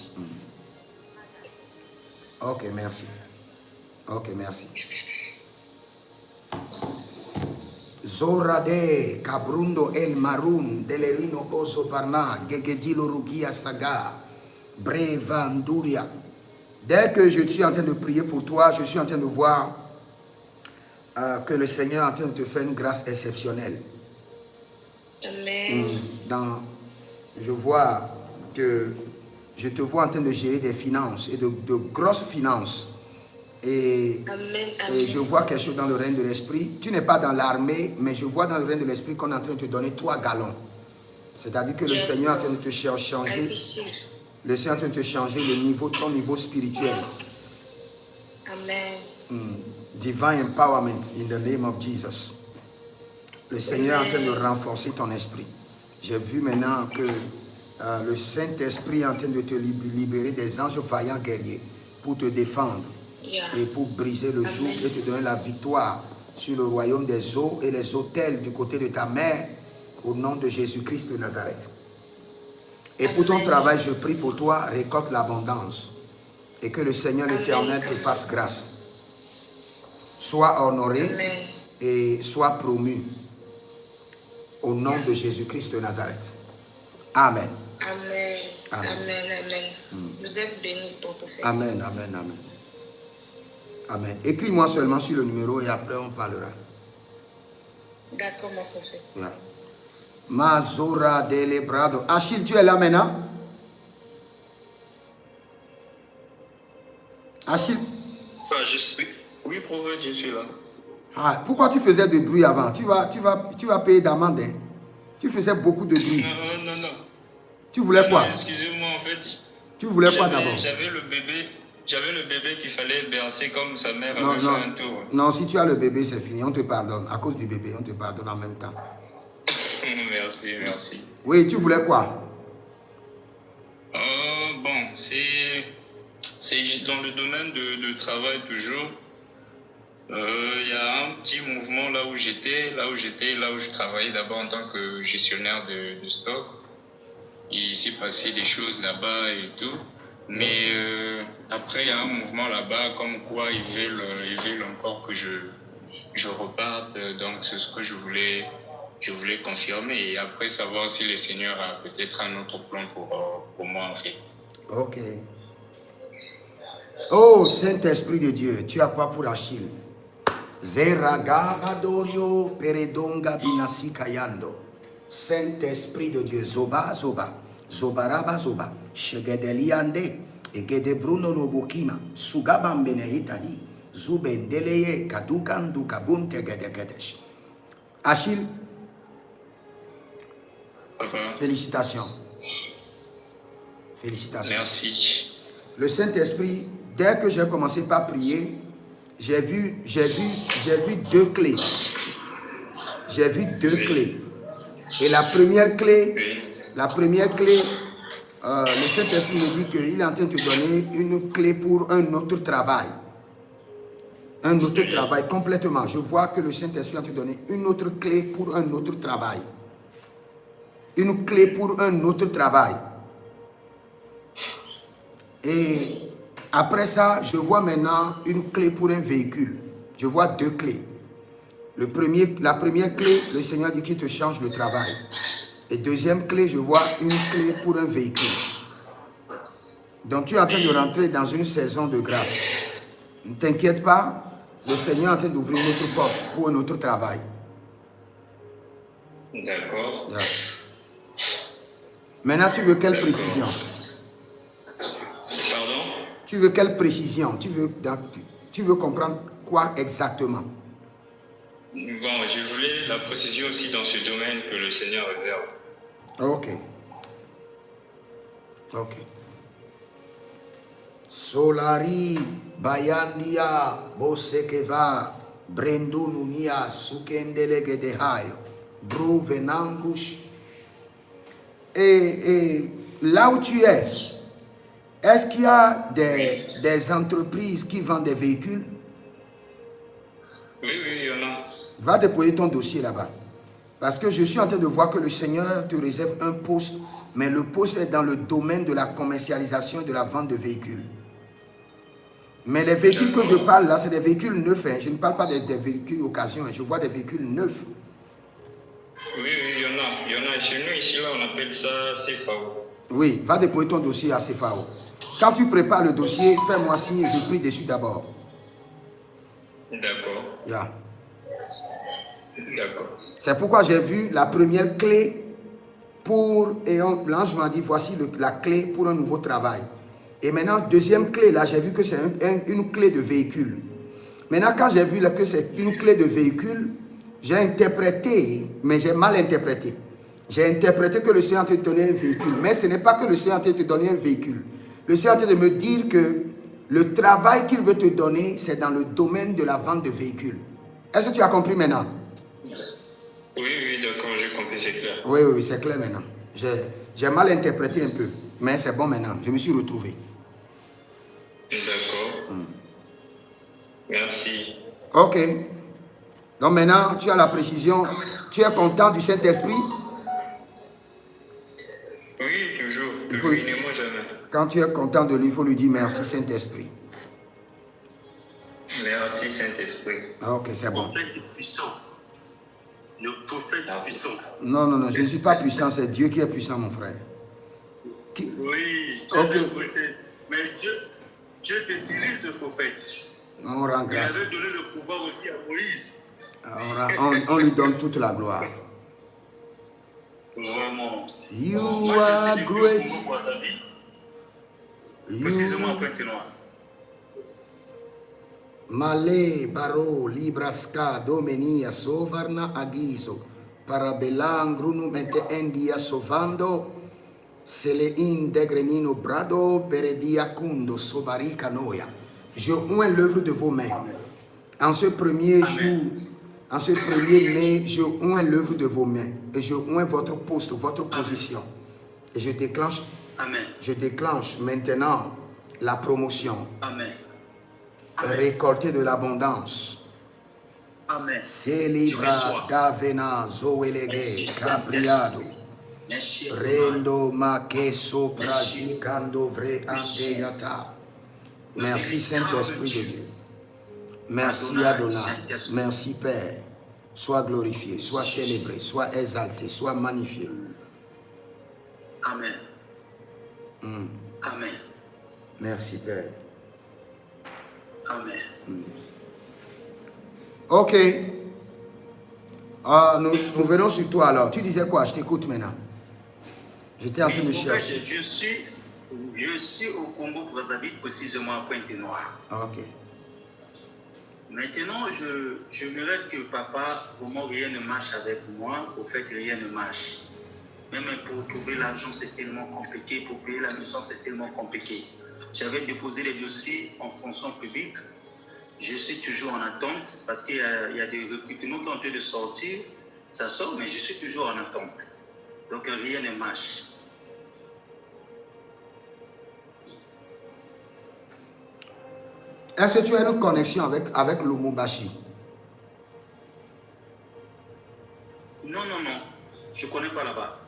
Ok, merci. Ok, merci. Zorade, Cabrundo El Maroun, Delerino Oso Barna, Gegedilo Rugia Saga, Brevanduria. Dès que je suis en train de prier pour toi, je suis en train de voir que le Seigneur est en train de te faire une grâce exceptionnelle. Amen. Je vois que je te vois en train de gérer des finances et de grosses finances. Et je vois quelque chose dans le règne de l'esprit. Tu n'es pas dans l'armée, mais je vois dans le règne de l'esprit qu'on est en train de te donner 3 galons. C'est-à-dire que le Seigneur est en train de te changer. Le Seigneur est en train de te changer ton niveau spirituel. Amen. Divine empowerment in the name of Jesus. Le Seigneur est en train de renforcer ton esprit. J'ai vu maintenant que le Saint-Esprit est en train de te libérer des anges vaillants guerriers pour te défendre. Et pour briser le joug et te donner la victoire sur le royaume des eaux et les autels du côté de ta mère, au nom de Jésus-Christ de Nazareth. Et pour ton travail, je prie pour toi, récolte l'abondance et que le Seigneur l'Éternel te fasse grâce. Sois honoré et sois promu au nom de Jésus-Christ de Nazareth. Amen. Amen. Amen. Amen. Vous êtes bénis, prophète. Amen. Amen. Amen. Amen. Écris-moi seulement sur le numéro et après on parlera. D'accord, mon prophète. Yeah. Mazora de Lebrado. Achille, tu es là maintenant? Achille? Oui, prophète, je suis là. Ah, pourquoi tu faisais du bruit avant? Tu vas payer d'amende. Hein? Tu faisais beaucoup de bruit. Non. Tu voulais quoi? Excusez-moi, en fait. Tu voulais quoi d'abord? J'avais le bébé qu'il fallait bercer comme sa mère avait fait un tour. Non, si tu as le bébé, c'est fini. On te pardonne. À cause du bébé, on te pardonne en même temps. Merci. Oui, tu voulais quoi? Bon, c'est dans le domaine de travail toujours. Il y a un petit mouvement là où je travaillais d'abord en tant que gestionnaire de stock. Il s'est passé des choses là-bas et tout. Mais après, il y a un mouvement là-bas comme quoi ils veulent encore que je reparte. Donc, c'est ce que je voulais confirmer. Et après, savoir si le Seigneur a peut-être un autre plan pour moi, en fait. Ok. Oh, Saint-Esprit de Dieu, tu as quoi pour Achille? Zeraga Adorio Peredonga Binasi Kayando. Saint-Esprit de Dieu, Zoba, Zobaraba, Zoba, Shegedeliande, Egede Bruno Lobokima, Sugabambene Itali, Zubendeleye, Kadukandu Kabunte Gedegedesh. Achille, félicitations. Félicitations. Merci. le Saint-Esprit, dès que j'ai commencé par prier, j'ai vu deux clés. J'ai vu deux clés. Et la première clé, le Saint-Esprit me dit qu'il est en train de te donner une clé pour un autre travail. Un autre travail complètement. Je vois que le Saint-Esprit est en train de te donner une autre clé pour un autre travail. Une clé pour un autre travail. Et après ça, je vois maintenant une clé pour un véhicule. Je vois deux clés. La première clé, le Seigneur dit qu'il te change le travail. Et deuxième clé, je vois une clé pour un véhicule. Donc tu es en train de rentrer dans une saison de grâce. Ne t'inquiète pas, le Seigneur est en train d'ouvrir une autre porte pour un autre travail. D'accord. Yeah. Maintenant, tu veux quelle précision? Pardon? Tu veux quelle précision? Tu veux comprendre quoi exactement? Bon, je voulais la précision aussi dans ce domaine que le Seigneur réserve. Ok. Ok. Solari, Bayandia, Bosekeva, Brendununia, Sukendelegedehayo, Bruvenangush. Et là où tu es, est-ce qu'il y a des entreprises qui vendent des véhicules? Oui, il y en a. Va déposer ton dossier là-bas. Parce que je suis en train de voir que le Seigneur te réserve un poste, mais le poste est dans le domaine de la commercialisation et de la vente de véhicules. Mais les véhicules que je parle là, c'est des véhicules neufs. Hein. Je ne parle pas des véhicules occasion. Hein. Je vois des véhicules neufs. Oui, il y en a. Il y en a. Chez nous, ici, là, on appelle ça CFAO. Oui, va déposer ton dossier à CFAO. Quand tu prépares le dossier, fais-moi signe et je prie dessus d'abord. D'accord. Yeah. D'accord. C'est pourquoi j'ai vu la première clé pour... Et l'ange m'a dit, voici la clé pour un nouveau travail. Et maintenant, deuxième clé, là, j'ai vu que c'est une clé de véhicule. Maintenant, quand j'ai vu là, que c'est une clé de véhicule, j'ai interprété, mais j'ai mal interprété. J'ai interprété que le Seigneur est en train de te donner un véhicule. Mais ce n'est pas que le Seigneur est en train de te donner un véhicule. Le Seigneur est en train de me dire que le travail qu'il veut te donner, c'est dans le domaine de la vente de véhicules. Est-ce que tu as compris maintenant? Oui, d'accord, j'ai compris, c'est clair. Oui, c'est clair maintenant. J'ai mal interprété un peu, mais c'est bon maintenant. Je me suis retrouvé. D'accord. Merci. Ok. Donc maintenant, tu as la précision. Tu es content du Saint-Esprit? Oui, toujours. Toujours, il ne ment jamais. Quand tu es content de lui, il faut lui dire merci Saint-Esprit. Merci Saint-Esprit. Ok, c'est bon. Le prophète puissant. Le prophète puissant. Non, je ne suis pas puissant, c'est Dieu qui est puissant, mon frère. Oui, tu es un prophète. Mais Dieu t'utilise, ce prophète. On rend grâce. Il avait donné le pouvoir aussi à Moïse. On lui donne toute la gloire. Vraiment. You Moi, je are suis great. du Congo Brazzaville. Précisément à Pointe-Noire. Male, Baro, Libraska, Domenia, Sovarna, Agiso, Parabelangrunu, Mente Endia, Sovando, Sele Indegrenino, Brado, Beredia, Kundo, Sobarika, Noia. Je oins l'œuvre de vos mains. En ce premier jour, en ce premier mai, je oins l'œuvre de vos mains. Et je oins votre poste, votre position. Et je déclenche, maintenant la promotion. Amen. Récolter de l'abondance. Amen. Celibra Davena Zoelege Capriado. Rendo Makeso Prajikando Vre Andeata. Merci Saint-Esprit de Dieu. Merci Adonai. Merci Père. Sois glorifié, sois célébré, sois exalté, sois magnifié. Amen. Amen. Merci Père. Amen. Ok. Nous venons sur toi alors. Tu disais quoi? Je t'écoute maintenant. J'étais en train de chercher. Je suis au Congo Brazzaville, précisément à Pointe-Noire. Ok. Maintenant, j'aimerais que papa, vraiment rien ne marche avec moi. Au fait, rien ne marche. Même pour trouver l'argent, c'est tellement compliqué. Pour payer la maison, c'est tellement compliqué. J'avais déposé les dossiers en fonction publique. Je suis toujours en attente parce qu'il y a des recrutements qui sont en train de sortir. Ça sort, mais je suis toujours en attente. Donc rien ne marche. Est-ce que tu as une connexion avec Lubumbashi? Non. Je ne connais pas là-bas.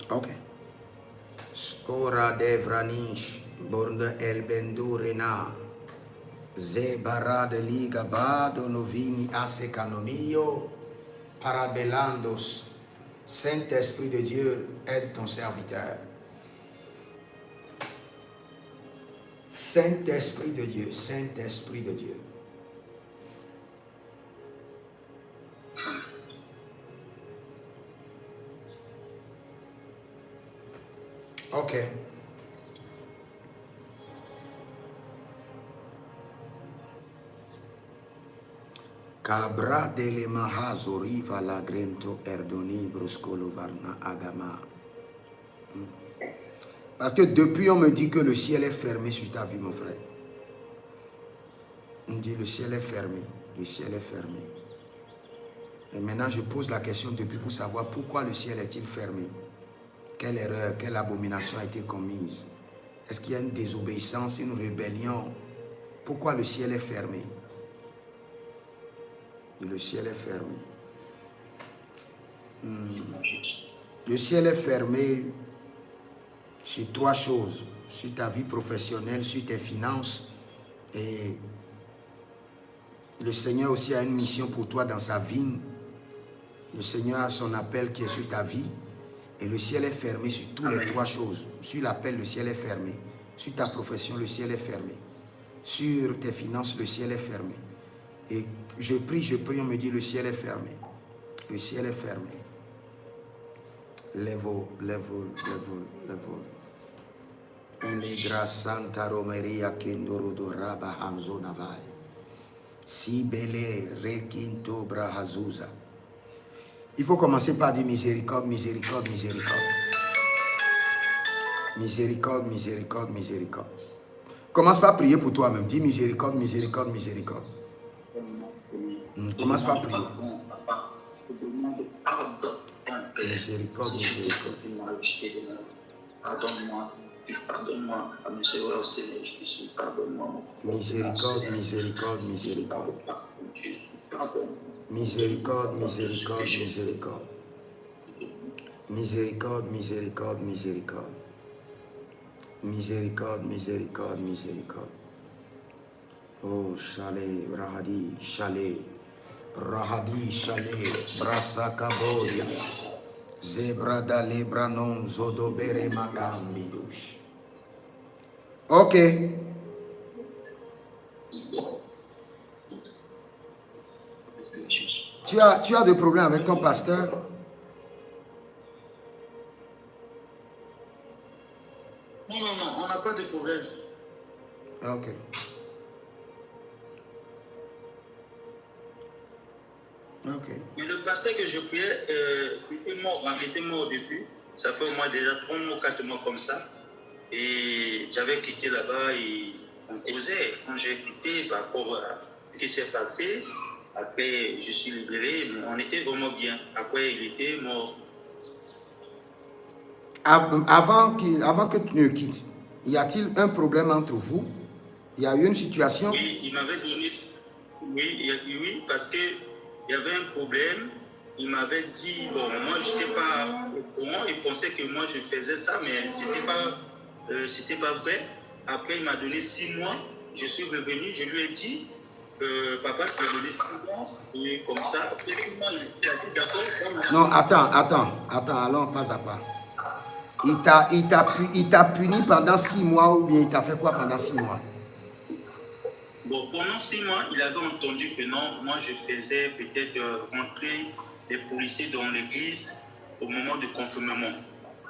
Ok. Skora Devranish, Borda El Bendurena, Zebara de Liga Bado Novini Asecanomio, Parabelandos, Saint-Esprit de Dieu, aide ton serviteur. Saint-Esprit de Dieu, Saint-Esprit de Dieu. Ok. Cabra dele mahazori valagrento erdoni bruscolo varna agama. Parce que depuis on me dit que le ciel est fermé sur ta vie, mon frère. On dit le ciel est fermé, le ciel est fermé. Et maintenant je pose la question depuis pour savoir pourquoi le ciel est-il fermé? Quelle erreur, quelle abomination a été commise? Est-ce qu'il y a une désobéissance, une rébellion? Pourquoi le ciel est fermé? Et le ciel est fermé. Le ciel est fermé sur trois choses. Sur ta vie professionnelle, sur tes finances. Et le Seigneur aussi a une mission pour toi dans sa vie. Le Seigneur a son appel qui est sur ta vie. Et le ciel est fermé sur toutes les trois choses. Sur l'appel, le ciel est fermé. Sur ta profession, le ciel est fermé. Sur tes finances, le ciel est fermé. Et je prie, on me dit le ciel est fermé. Le ciel est fermé. Levo. Emigra Santa Romeria Kendorodo Raba Hanzo Navai. Sibele Rekinto Brahazuza. Il faut commencer par dire miséricorde, miséricorde, miséricorde. Miséricorde, miséricorde, miséricorde. Commence par prier pour toi-même. Dis miséricorde, miséricorde, miséricorde. Commence par prier. Miséricorde, miséricorde. Pardonne-moi, pardonne-moi, Seigneur Jésus, pardonne-moi. Miséricorde, miséricorde, miséricorde. Miséricorde, miséricorde, miséricorde. Miséricorde, miséricorde, miséricorde. Miséricorde, miséricorde, miséricorde. Oh, chalet, rahadi, chalet. Rahadi, chalet, brasa kaboria. Zebra da lebranon, zodobere makam bidouche. Ok. Tu as des problèmes avec ton pasteur? Non, on n'a pas de problème. Ok. Ok. Mais le pasteur que je priais, était mort au début. Ça fait au moins déjà 3 ou 4 mois comme ça. Et j'avais quitté là-bas et on causait. Quand j'ai quitté, par rapport à ce qui s'est passé, après je suis libéré, mais on était vraiment bien. Après, il était mort. Avant que tu ne quittes, y a-t-il un problème entre vous? Il y a eu une situation? Oui, il m'avait donné. Oui, parce que il y avait un problème. Il m'avait dit, bon, moi, je n'étais pas au courant. Il pensait que moi, je faisais ça, mais ce n'était pas vrai. Après, il m'a donné 6 mois. Je suis revenu, je lui ai dit, papa, tu m'as donné 6 mois. Et comme ça, après, il a dit, d'accord. Non, attends, allons pas à pas. Il t'a puni pendant 6 mois ou bien il t'a fait quoi pendant 6 mois? Bon, pendant 6 mois, il avait entendu que non, moi je faisais peut-être rentrer des policiers dans l'église au moment du confinement.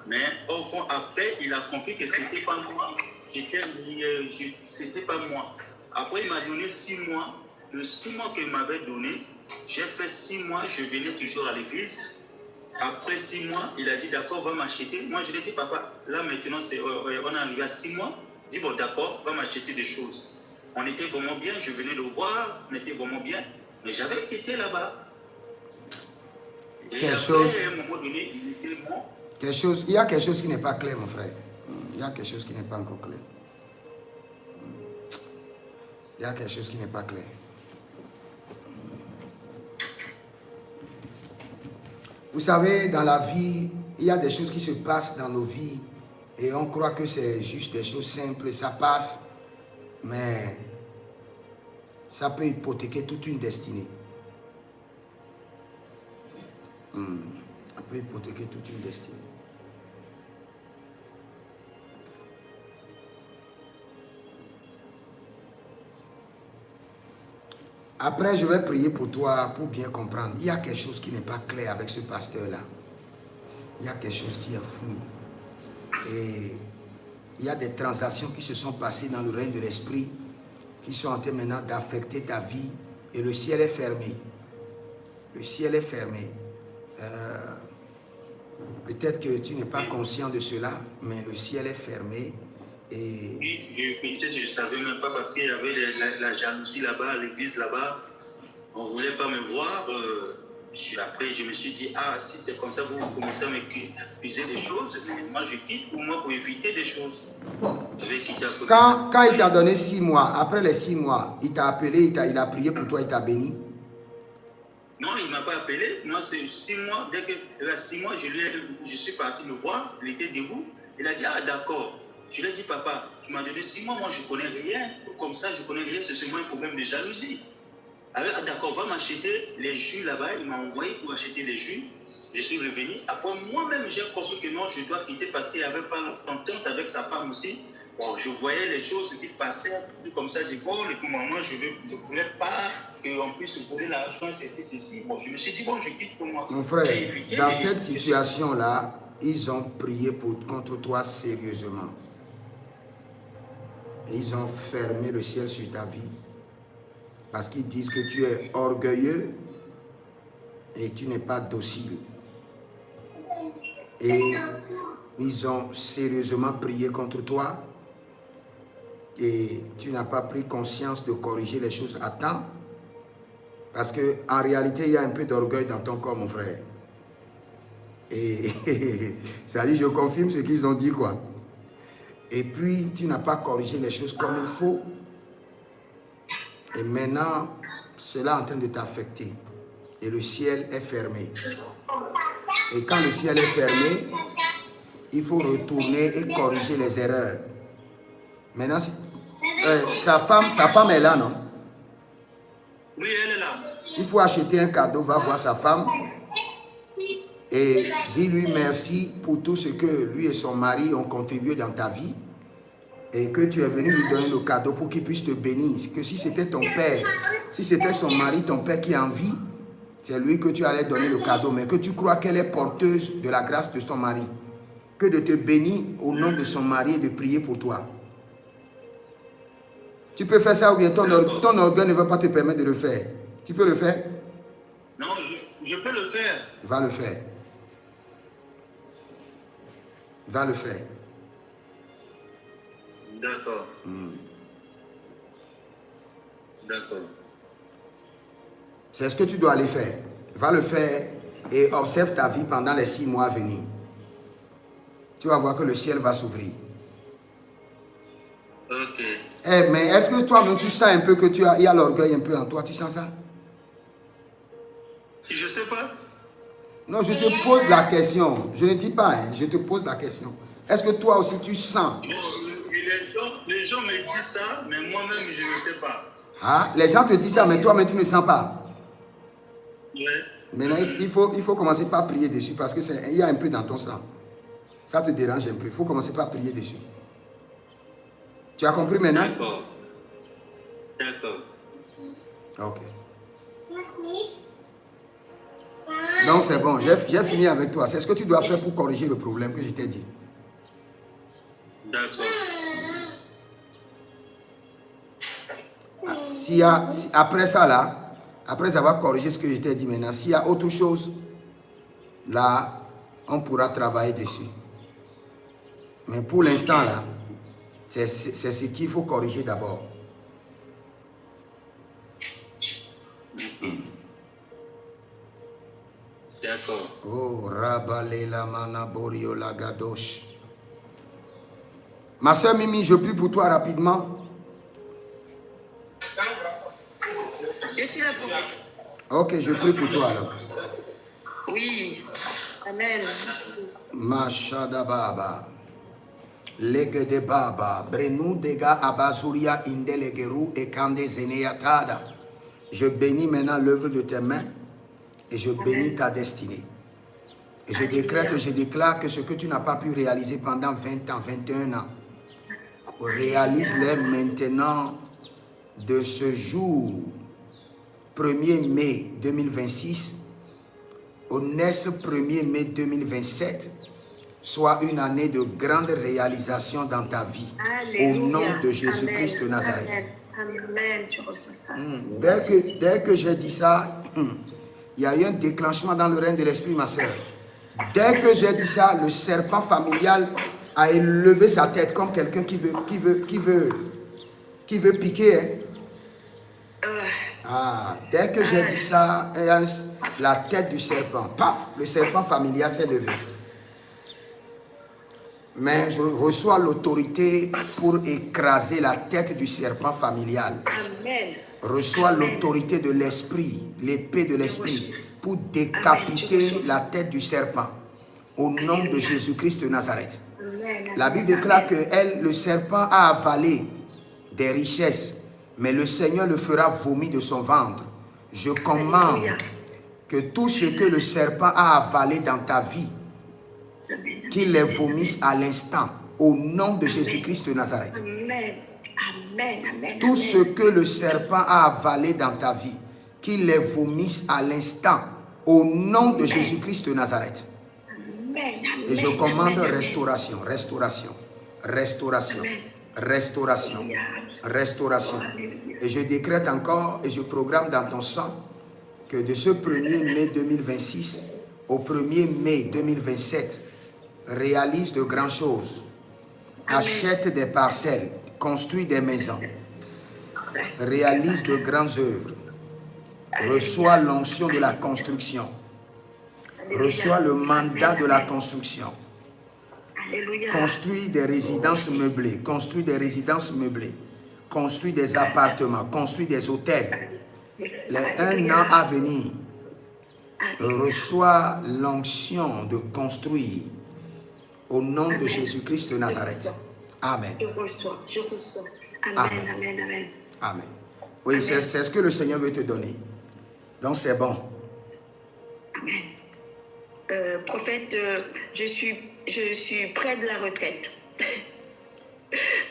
Mais au fond, après, il a compris que c'était pas moi. C'était pas moi. Après, il m'a donné 6 mois. Le 6 mois qu'il m'avait donné, j'ai fait 6 mois, je venais toujours à l'église. Après 6 mois, il a dit d'accord, va m'acheter. Moi, je lui ai dit, papa, là maintenant, on est arrivé à 6 mois. Il dit, bon, d'accord, va m'acheter des choses. On était vraiment bien, je venais le voir, on était vraiment bien. Mais j'avais été là-bas. Et après, à un moment donné, il était mort. Il y a quelque chose qui n'est pas clair, mon frère. Il y a quelque chose qui n'est pas encore clair. Il y a quelque chose qui n'est pas clair. Vous savez, dans la vie, il y a des choses qui se passent dans nos vies et on croit que c'est juste des choses simples, ça passe, mais ça peut hypothéquer toute une destinée. Ça peut hypothéquer toute une destinée. Après, je vais prier pour toi pour bien comprendre. Il y a quelque chose qui n'est pas clair avec ce pasteur-là. Il y a quelque chose qui est flou. Et il y a des transactions qui se sont passées dans le règne de l'esprit qui sont en train maintenant d'affecter ta vie. Et le ciel est fermé. Le ciel est fermé. Peut-être que tu n'es pas conscient de cela, mais le ciel est fermé. Et... Oui, peut-être je ne savais même pas parce qu'il y avait la jalousie là-bas, l'église là-bas. On ne voulait pas me voir. Après, je me suis dit, ah, si c'est comme ça, vous commencez à m'accuser des choses, mais moi je quitte pour moi pour éviter des choses. Je vais quitter un peu quand il t'a donné 6 mois, après les 6 mois, il t'a appelé, il a prié pour toi, il t'a béni. Non, il ne m'a pas appelé. Moi, c'est 6 mois. Dès qu'il a 6 mois, je suis parti le voir. Il était debout. Il a dit, ah, d'accord. Je lui ai dit, papa, tu m'as donné 6 mois, moi je ne connais rien. Comme ça, je ne connais rien, c'est seulement un problème de jalousie. Ah, d'accord, va m'acheter les jus là-bas. Il m'a envoyé pour acheter les jus. Je suis revenu. Après, moi-même, j'ai compris que non, je dois quitter parce qu'il n'y avait pas d'entente avec sa femme aussi. Bon, je voyais les choses qui passaient, comme ça, je dis, bon, et pour maman, je ne voulais pas qu'on puisse voler l'argent, ceci. Bon, je me suis dit, bon, je quitte pour moi. Mon frère, dans cette situation-là, ils ont prié contre toi sérieusement. Et ils ont fermé le ciel sur ta vie. Parce qu'ils disent que tu es orgueilleux et tu n'es pas docile. Et ils ont sérieusement prié contre toi. Et tu n'as pas pris conscience de corriger les choses à temps. Parce qu'en réalité, il y a un peu d'orgueil dans ton corps, mon frère. Et ça dit, je confirme ce qu'ils ont dit, quoi. Et puis, tu n'as pas corrigé les choses comme il faut. Et maintenant, cela est en train de t'affecter. Et le ciel est fermé. Et quand le ciel est fermé, il faut retourner et corriger les erreurs. Maintenant, sa femme est là, non? Oui, elle est là. Il faut acheter un cadeau, va voir sa femme. Et dis-lui merci pour tout ce que lui et son mari ont contribué dans ta vie. Et que tu es venu lui donner le cadeau pour qu'il puisse te bénir. Que si c'était ton père, si c'était son mari, ton père qui est en vie, c'est lui que tu allais donner le cadeau. Mais que tu crois qu'elle est porteuse de la grâce de son mari. Que de te bénir au nom de son mari et de prier pour toi. Tu peux faire ça ou bien ton orgueil ne va pas te permettre de le faire. Tu peux le faire? Non, je peux le faire. Va le faire. Va le faire. D'accord. D'accord. C'est ce que tu dois aller faire. Va le faire et observe ta vie pendant les 6 mois à venir. Tu vas voir que le ciel va s'ouvrir. Ok. Mais est-ce que toi-même tu sens un peu que il y a l'orgueil un peu en toi? Tu sens ça? Je ne sais pas. Non, je te pose la question. Je ne dis pas, hein, je te pose la question. Est-ce que toi aussi tu sens? Bon, les gens me disent ça, mais moi-même je ne sais pas. Ah, les gens te disent ça, mais toi-même tu ne sens pas. Oui. Maintenant, il faut commencer par prier dessus parce qu'il y a un peu dans ton sang. Ça te dérange un peu. Il faut commencer par prier dessus. Tu as compris maintenant? D'accord. D'accord. Ok. Donc c'est bon, j'ai fini avec toi. C'est ce que tu dois faire pour corriger le problème que je t'ai dit. D'accord. Après ça là, après avoir corrigé ce que je t'ai dit maintenant, s'il y a autre chose, là, on pourra travailler dessus. Mais pour l'instant, là, c'est ce qu'il faut corriger d'abord. D'accord. Oh, Rabalela Manaborio Lagadosh. Ma soeur Mimi, je prie pour toi rapidement. Je suis la prophète. Ok, je prie pour toi alors. Oui. Amen. Mashada Baba. Lege de Baba. Brenu dega abazuria indelegeru et kande zeneyatada. Je bénis maintenant l'œuvre de tes mains et je bénis ta destinée. Et je décrète, je déclare que ce que tu n'as pas pu réaliser pendant 20 ans, 21 ans, réalise-les maintenant de ce jour, 1er mai 2026, au 1er mai 2027, soit une année de grande réalisation dans ta vie. Alléluia. Au nom de Jésus-Christ de Nazareth. Amen. Je reçois ça. Dès que j'ai dit ça, il y a eu un déclenchement dans le règne de l'esprit, ma soeur. Dès que j'ai dit ça, le serpent familial a élevé sa tête comme quelqu'un qui veut piquer. Hein. Dès que j'ai dit ça, la tête du serpent, paf, le serpent familial s'est levé. Mais je reçois l'autorité pour écraser la tête du serpent familial. Amen. Reçois l'autorité de l'esprit, l'épée de l'esprit, pour décapiter la tête du serpent. Au nom de Jésus-Christ de Nazareth. La Bible déclare que le serpent a avalé des richesses, mais le Seigneur le fera vomir de son ventre. Je commande que tout ce que le serpent a avalé dans ta vie, qu'il les vomisse à l'instant, au nom de Jésus-Christ de Nazareth. Amen. Amen. Tout ce que le serpent a avalé dans ta vie, qu'il les vomisse à l'instant, au nom de Jésus-Christ de Nazareth. Et je commande restauration. Et je décrète encore et je programme dans ton sang que de ce 1er mai 2026 au 1er mai 2027, réalise de grandes choses. Achète des parcelles, construis des maisons, réalise de grandes œuvres. Reçois l'onction de la construction. Reçois le mandat de la construction. Construis des résidences meublées. Construis des résidences meublées. Construis des appartements. Construis des hôtels. Les 1 an à venir, reçois l'onction de construire au nom de Jésus-Christ de Nazareth. Amen. Je reçois. Amen. Amen. Oui, c'est ce que le Seigneur veut te donner. Donc c'est bon. Amen. Prophète, je suis près de la retraite.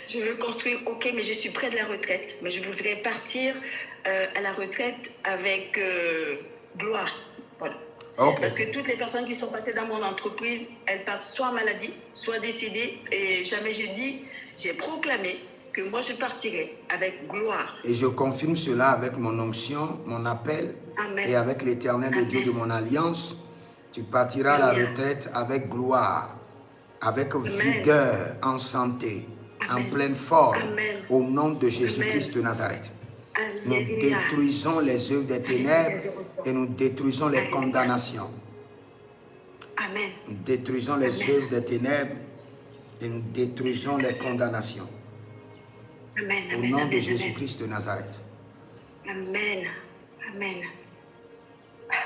Je veux construire, ok, mais je suis près de la retraite. Mais je voudrais partir à la retraite avec gloire. Voilà. Okay. Parce que toutes les personnes qui sont passées dans mon entreprise, elles partent soit en maladie, soit décédées. Et jamais j'ai proclamé que moi je partirai avec gloire. Et je confirme cela avec mon onction, mon appel. Amen. Et avec l'Éternel, le Dieu de mon alliance. Tu partiras à la retraite avec gloire, avec vigueur, en santé, en pleine forme, au nom de Jésus-Christ de Nazareth. Nous détruisons les œuvres des ténèbres et nous détruisons les condamnations. Amen. Nous détruisons les œuvres des ténèbres et nous détruisons les condamnations. Amen. Au nom de Jésus-Christ de Nazareth. Amen. Amen.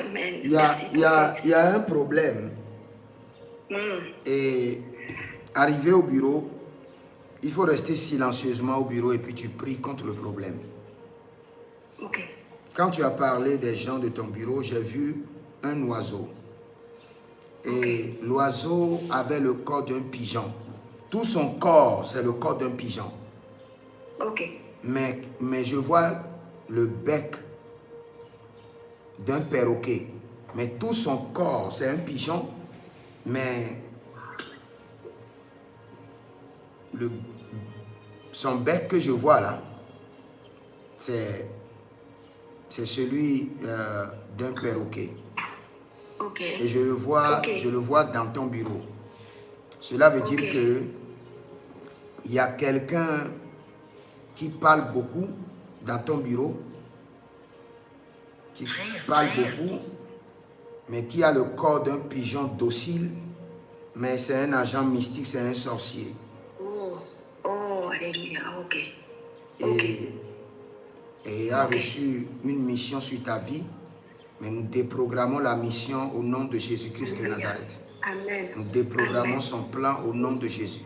Amen. Il y a un problème. Et arrivé au bureau, il faut rester silencieusement au bureau et puis tu pries contre le problème. Ok. Quand tu as parlé des gens de ton bureau, j'ai vu un oiseau. Et l'oiseau avait le corps d'un pigeon. Tout son corps, c'est le corps d'un pigeon. Ok. Mais je vois le bec d'un perroquet. Mais tout son corps, c'est un pigeon. Mais son bec que je vois là, c'est celui d'un perroquet. Ok. Et je le vois dans ton bureau. Cela veut dire que il y a quelqu'un qui parle beaucoup dans ton bureau, qui parle beaucoup, mais qui a le corps d'un pigeon docile, mais c'est un agent mystique, c'est un sorcier. Oh, alléluia, ok. Et il a reçu une mission sur ta vie, mais nous déprogrammons la mission au nom de Jésus-Christ de Nazareth. Amen. Nous déprogrammons son plan au nom de Jésus.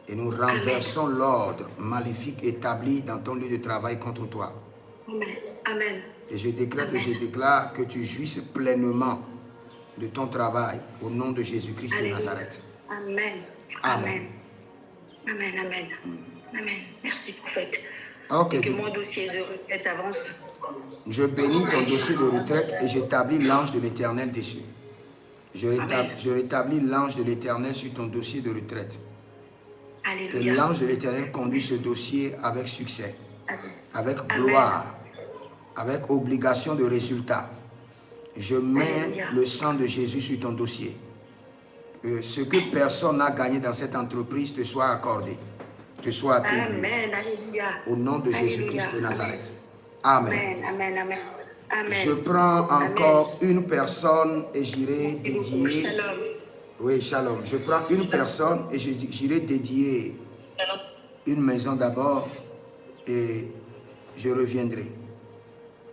Et nous renversons l'ordre maléfique établi dans ton lieu de travail contre toi. Amen. Et je décrète et je déclare que tu jouisses pleinement de ton travail au nom de Jésus-Christ de Nazareth. Amen. Amen. Amen. Amen. Amen. Merci, prophète. Ok. Et que mon dossier de retraite avance. Je bénis ton dossier de retraite et j'établis l'ange de l'Éternel dessus. Je rétablis l'ange de l'Éternel sur ton dossier de retraite. Alléluia. Que l'ange de l'Éternel conduit ce dossier avec succès, avec gloire, avec obligation de résultat. Je mets le sang de Jésus sur ton dossier. Que ce que personne n'a gagné dans cette entreprise te soit accordé, te soit attribué. Amen. Alléluia. Au nom de Jésus-Christ de Nazareth. Amen. Amen. Amen. Amen. Je prends encore une personne et j'irai dédier. Shalom. Oui, shalom. Je prends une personne et j'irai dédier une maison d'abord et je reviendrai.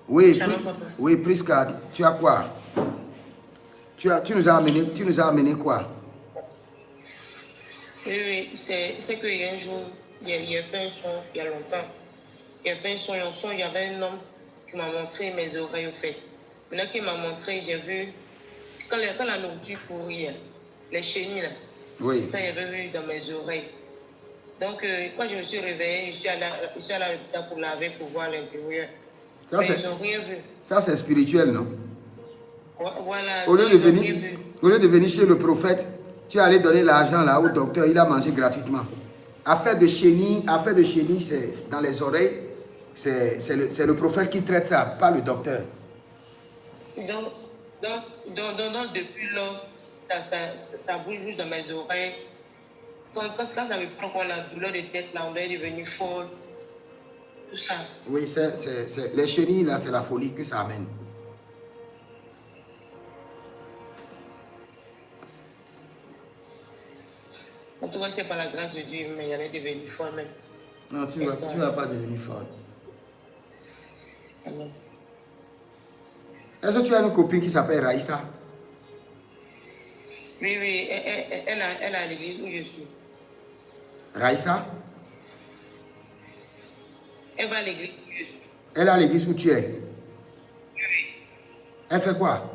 Oui, oui, Priska, tu as quoi? Tu nous as amené quoi? Oui, c'est qu'il y a un jour, il a fait un son, il y a longtemps. Il a fait un son, il y avait un homme qui m'a montré mes oreilles au fait. Maintenant qu'il m'a montré, j'ai vu, quand la nourriture pourrit, les chenilles là, oui. Ça, il y avait vu dans mes oreilles. Donc, quand je me suis réveillée, je suis allée à l'hôpital pour laver, pour voir l'intérieur. Mais ils n'ont rien vu. Ça, c'est spirituel, non? Voilà. Au lieu de venir chez le prophète, tu es allé donner l'argent là au docteur, il a mangé gratuitement. Affaire de chenilles, c'est dans les oreilles, c'est le prophète qui traite ça, pas le docteur. Donc depuis là, ça bouge dans mes oreilles. Quand ça me prend, quand la douleur de tête, là, on est devenu folle. Tout ça. Oui, les chenilles, là, c'est la folie que ça amène. En tout cas, c'est par la grâce de Dieu, mais il avait devenu folle même. Non, tu ne vas pas devenir folle. Amen. Est-ce que tu as une copine qui s'appelle Raïssa? Oui, elle est à l'église où je suis. Raïssa? Elle va à l'église où je suis. Elle est à l'église où tu es? Oui. Elle fait quoi?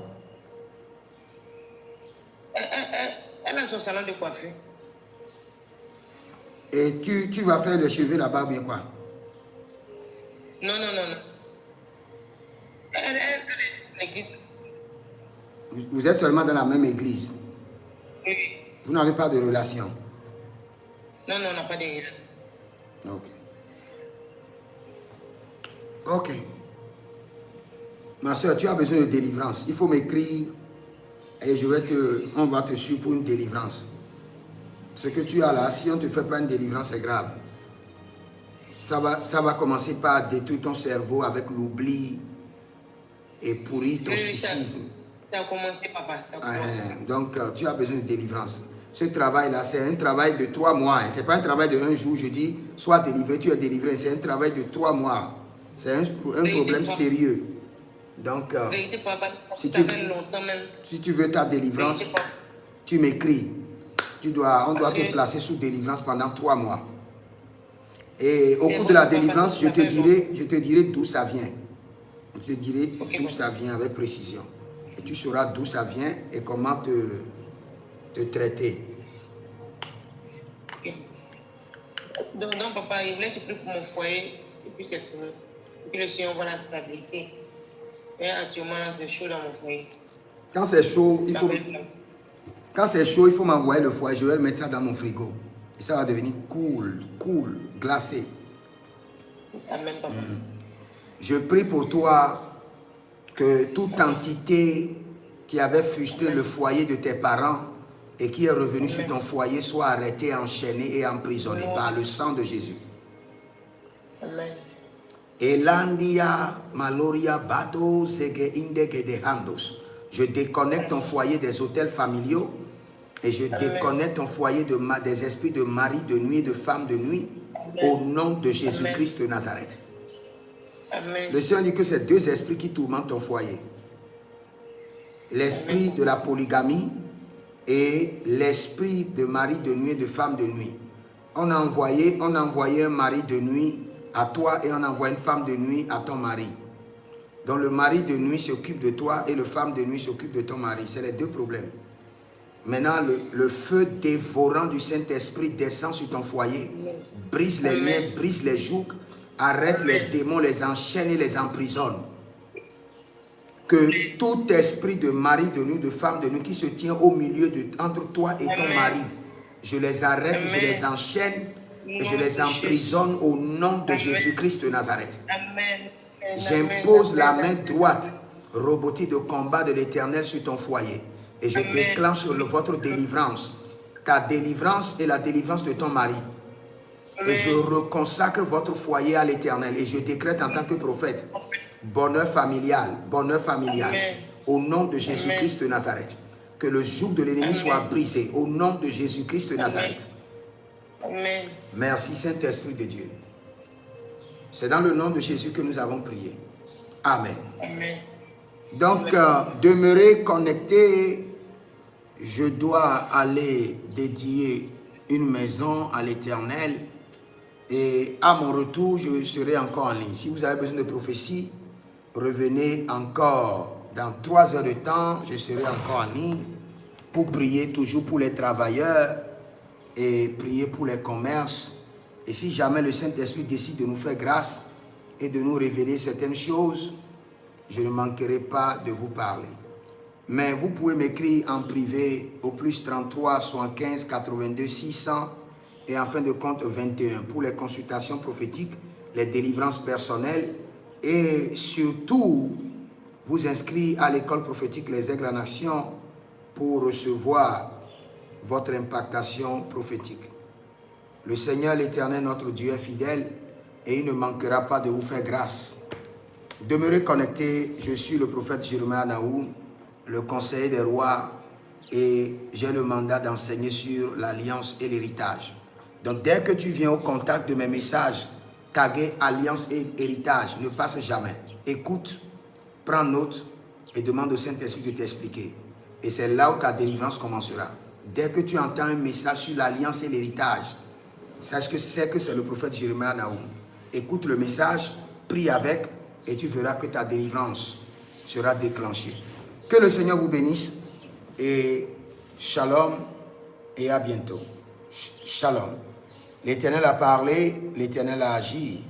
Elle a son salon de coiffure. Et tu vas faire le cheveux là-bas ou bien quoi? Non. Elle est à l'église. Vous êtes seulement dans la même église? Oui. Vous n'avez pas de relation? Non, on n'a pas de relation. Ok. Ma soeur, tu as besoin de délivrance. Il faut m'écrire et on va te suivre pour une délivrance. Ce que tu as là, si on ne te fait pas une délivrance, c'est grave. Ça va commencer par détruire ton cerveau avec l'oubli et pourrir ton psychisme. Ça a commencé, papa. Donc, tu as besoin de délivrance. Ce travail-là, c'est un travail de 3 mois. Ce n'est pas un travail de 1 jour. Je dis, sois délivré, tu es délivré. C'est un travail de 3 mois. C'est un problème sérieux. Donc, vérité, papa, ça fait longtemps même. Si tu veux ta délivrance, vérité, tu m'écris. On doit te placer sous délivrance pendant 3 mois. Et au cours de la délivrance, je te dirai d'où ça vient. Je te dirai d'où ça vient avec précision. Et tu sauras d'où ça vient et comment te traiter. Donc, papa, il voulait te prier pour mon foyer et puis c'est fini. Et puis le Seigneur voit la stabilité. Et actuellement, là, c'est chaud dans mon foyer. Quand c'est chaud, il faut m'envoyer le foyer. Je vais mettre ça dans mon frigo. Et ça va devenir cool, glacé. Amen, papa. Je prie pour toi que toute entité qui avait frustré le foyer de tes parents et qui est revenu sur ton foyer soit arrêté, enchaîné et emprisonné par le sang de Jésus. Amen. Elandia Maloria Bato Zege Indege de Handos. Je déconnecte ton foyer des hôtels familiaux et je déconnecte ton foyer des esprits de mari de nuit et de femme de nuit au nom de Jésus-Christ de Nazareth. Amen. Le Seigneur dit que c'est deux esprits qui tourmentent ton foyer. L'esprit de la polygamie et l'esprit de mari de nuit et de femme de nuit. On a envoyé un mari de nuit à toi et on envoie une femme de nuit à ton mari. Donc le mari de nuit s'occupe de toi et le femme de nuit s'occupe de ton mari. C'est les deux problèmes. Maintenant, le feu dévorant du Saint-Esprit descend sur ton foyer, brise les liens, brise les jougs, arrête les démons, les enchaîne et les emprisonne. Que tout esprit de mari de nuit, de femme de nuit qui se tient au milieu entre toi et ton mari, je les arrête, je les enchaîne et je les emprisonne au nom de Jésus-Christ de Nazareth. J'impose la main droite, robotique de combat de l'Éternel sur ton foyer et je déclenche votre délivrance, ta délivrance et la délivrance de ton mari. Et je reconsacre votre foyer à l'Éternel et je décrète en tant que prophète bonheur familial, au nom de Jésus-Christ de Nazareth. Que le joug de l'ennemi soit brisé au nom de Jésus-Christ de Nazareth. Amen. Merci Saint-Esprit de Dieu. C'est dans le nom de Jésus que nous avons prié. Amen. Amen. Donc, demeurez connectés. Je dois aller dédier une maison à l'Éternel. Et à mon retour, je serai encore en ligne. Si vous avez besoin de prophétie, revenez encore dans 3 heures de temps. Je serai encore en ligne pour prier toujours pour les travailleurs et prier pour les commerces. Et si jamais le Saint-Esprit décide de nous faire grâce et de nous révéler certaines choses, je ne manquerai pas de vous parler. Mais vous pouvez m'écrire en privé au plus 33 75 82 600 et en fin de compte 21 pour les consultations prophétiques, les délivrances personnelles et surtout vous inscrire à l'école prophétique Les Aigles en Action pour recevoir votre impactation prophétique. Le Seigneur l'Éternel, notre Dieu, est fidèle et il ne manquera pas de vous faire grâce. Demeurez connectés, je suis le prophète Jeremiah Naoum, le conseiller des rois et j'ai le mandat d'enseigner sur l'alliance et l'héritage. Donc dès que tu viens au contact de mes messages, tagués alliance et héritage, ne passe jamais. Écoute, prends note et demande au Saint-Esprit de t'expliquer. Et c'est là où ta délivrance commencera. Dès que tu entends un message sur l'alliance et l'héritage, sache que c'est le prophète Jeremiah Naoum. Écoute le message, prie avec et tu verras que ta délivrance sera déclenchée. Que le Seigneur vous bénisse et shalom et à bientôt. Shalom. L'Éternel a parlé, l'Éternel a agi.